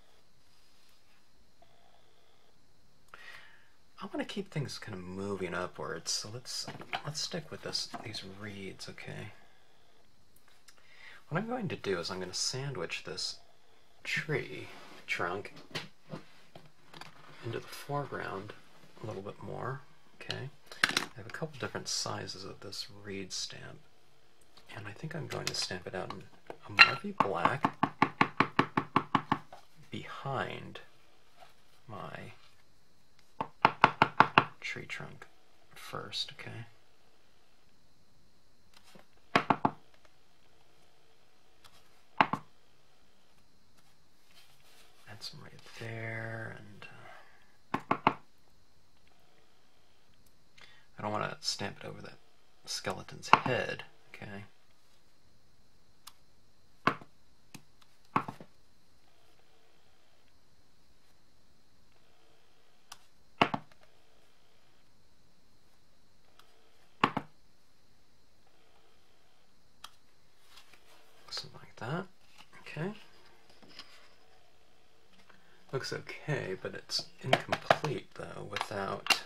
keep things kind of moving upwards, so let's stick with these reeds, okay? What I'm going to do is I'm going to sandwich this tree trunk into the foreground a little bit more, okay? I have a couple different sizes of this reed stamp, and I think I'm going to stamp it out in a Marvy black behind my tree trunk first, okay? Add some right there, and I don't want to stamp it over that skeleton's head, okay? Something like that, okay? Looks okay, but it's incomplete though without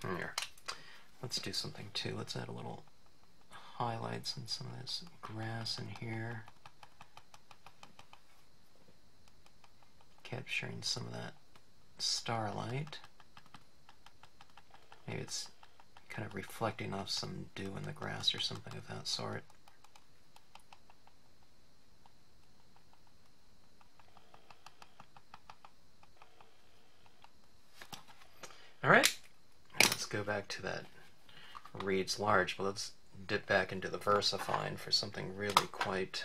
here. Let's do something too. Let's add a little highlights and some of this grass in here, capturing some of that starlight. Maybe it's kind of reflecting off some dew in the grass or something of that sort. Alright, let's go back to that reeds large, but let's dip back into the VersaFine for something really quite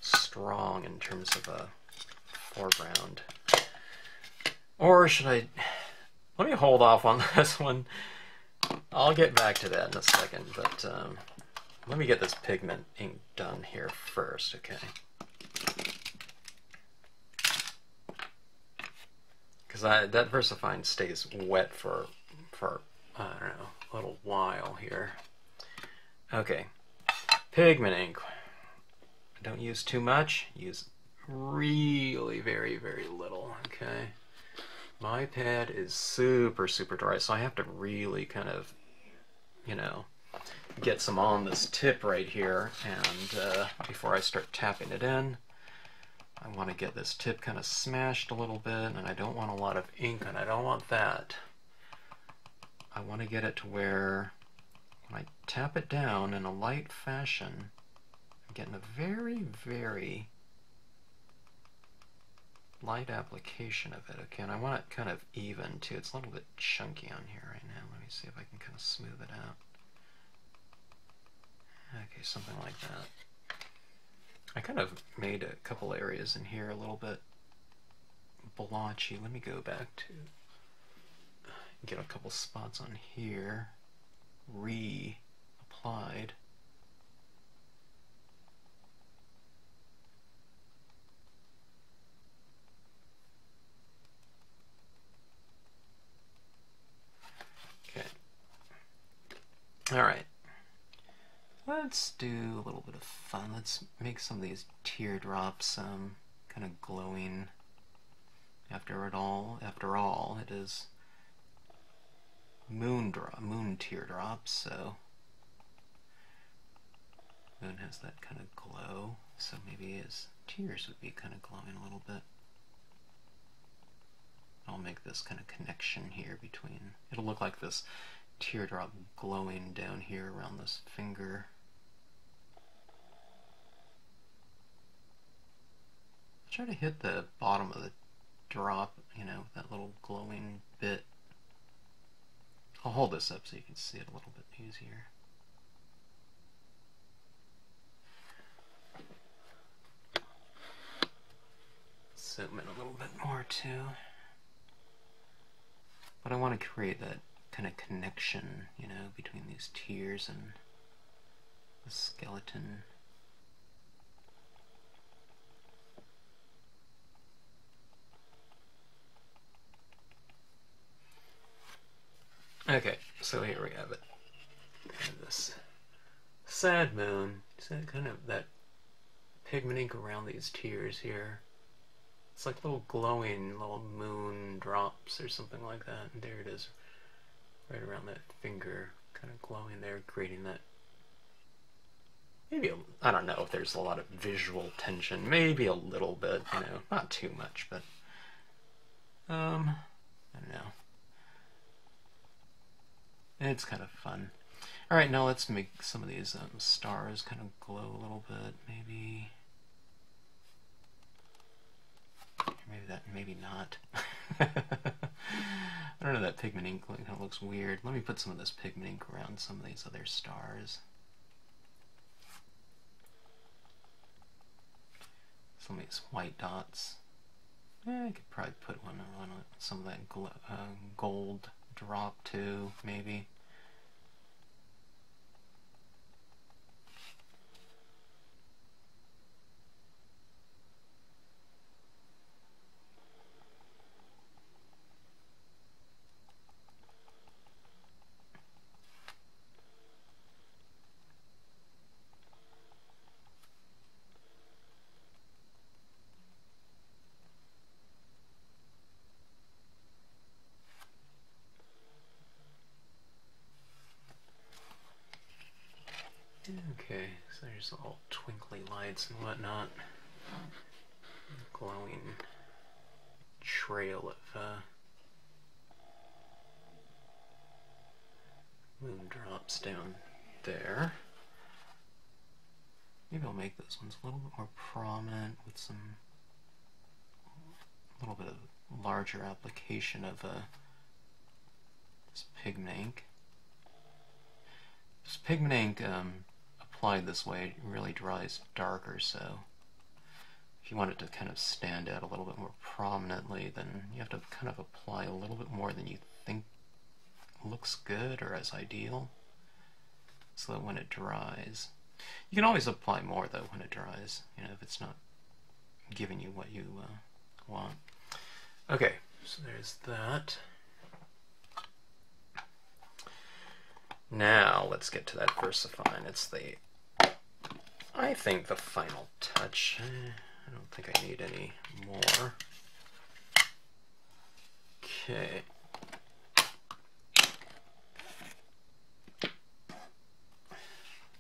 strong in terms of a foreground. Or should I... Let me hold off on this one. I'll get back to that in a second, but let me get this pigment ink done here first, okay? Because that VersaFine stays wet for I don't know, a little while here. Okay, pigment ink. Don't use too much. Use really very, very little, okay? My pad is super, super dry, so I have to really kind of, you know, get some on this tip right here, and before I start tapping it in, I want to get this tip kind of smashed a little bit, and I don't want a lot of ink, and I don't want that. I want to get it to where when I tap it down in a light fashion, I'm getting a very, very light application of it, okay? And I want it kind of even too. It's a little bit chunky on here right now. Let me see if I can kind of smooth it out. Okay, something like that. I kind of made a couple areas in here a little bit blotchy. Let me go back to get a couple spots on here re-applied. Okay. All right. Let's do a little bit of fun. Let's make some of these teardrops kind of glowing. After all, it is moon teardrops, so moon has that kind of glow. So maybe his tears would be kind of glowing a little bit. I'll make this kind of connection here between. It'll look like this teardrop glowing down here around this finger. Try to hit the bottom of the drop, you know, that little glowing bit. I'll hold this up so you can see it a little bit easier. Zoom in a little bit more too. But I want to create that kind of connection, you know, between these tears and the skeleton. Okay, so here we have it. And this sad moon, so kind of that pigment ink around these tears here. It's like little glowing little moon drops or something like that. And there it is, right around that finger, kind of glowing there, creating that. Maybe, I don't know if there's a lot of visual tension. Maybe a little bit, you know, not too much, but I don't know. It's kind of fun. All right, now let's make some of these stars kind of glow a little bit. Maybe that, maybe not. I don't know, that pigment ink kind of looks weird. Let me put some of this pigment ink around some of these other stars. Some of these white dots. I could probably put one on some of that gold drop too, maybe. Okay, so there's all twinkly lights and whatnot. Glowing trail of moon drops down there. Maybe I'll make those ones a little bit more prominent with some little bit of larger application of this pigment ink. This pigment ink applied this way really dries darker, so if you want it to kind of stand out a little bit more prominently, then you have to kind of apply a little bit more than you think looks good or as ideal, so that when it dries, you can always apply more though when it dries, you know, if it's not giving you what you want. Okay, so there's that. Now let's get to that VersaFine. It's I think the final touch. I don't think I need any more. Okay.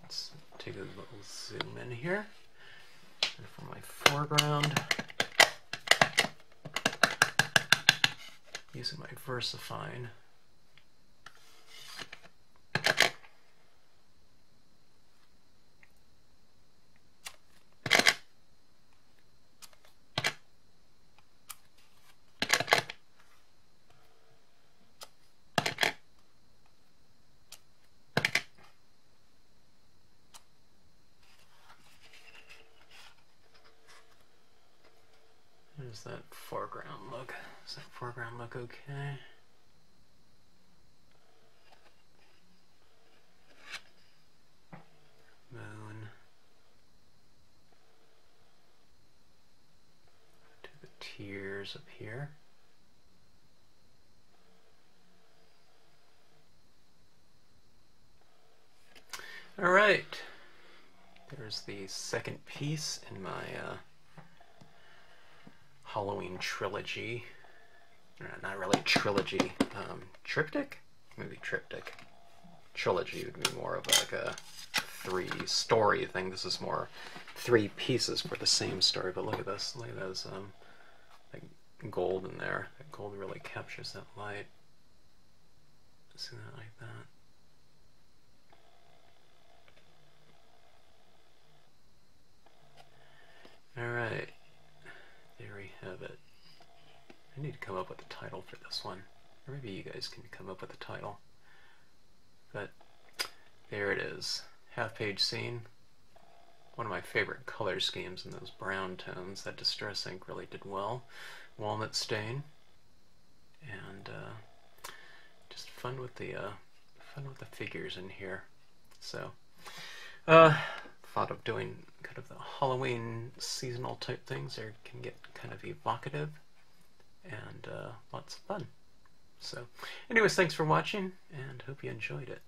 Let's take a little zoom in here. And for my foreground, using my VersaFine. There's that foreground look. Does that foreground look okay? Moon. Do the tears up here. All right. There's the second piece in my Halloween trilogy. Not really trilogy. Triptych? Maybe triptych. Trilogy would be more of like a 3-story thing. This is more 3 pieces for the same story. But look at this. Look at those like gold in there. That gold really captures that light. See that like that. All right. There we have it. I need to come up with a title for this one. Or maybe you guys can come up with a title. But there it is. Half-page scene. One of my favorite color schemes in those brown tones. That Distress ink really did well. Walnut stain. And just fun with the figures in here. So thought of doing kind of the Halloween seasonal type things. They can get kind of evocative and lots of fun. So anyways, thanks for watching and hope you enjoyed it.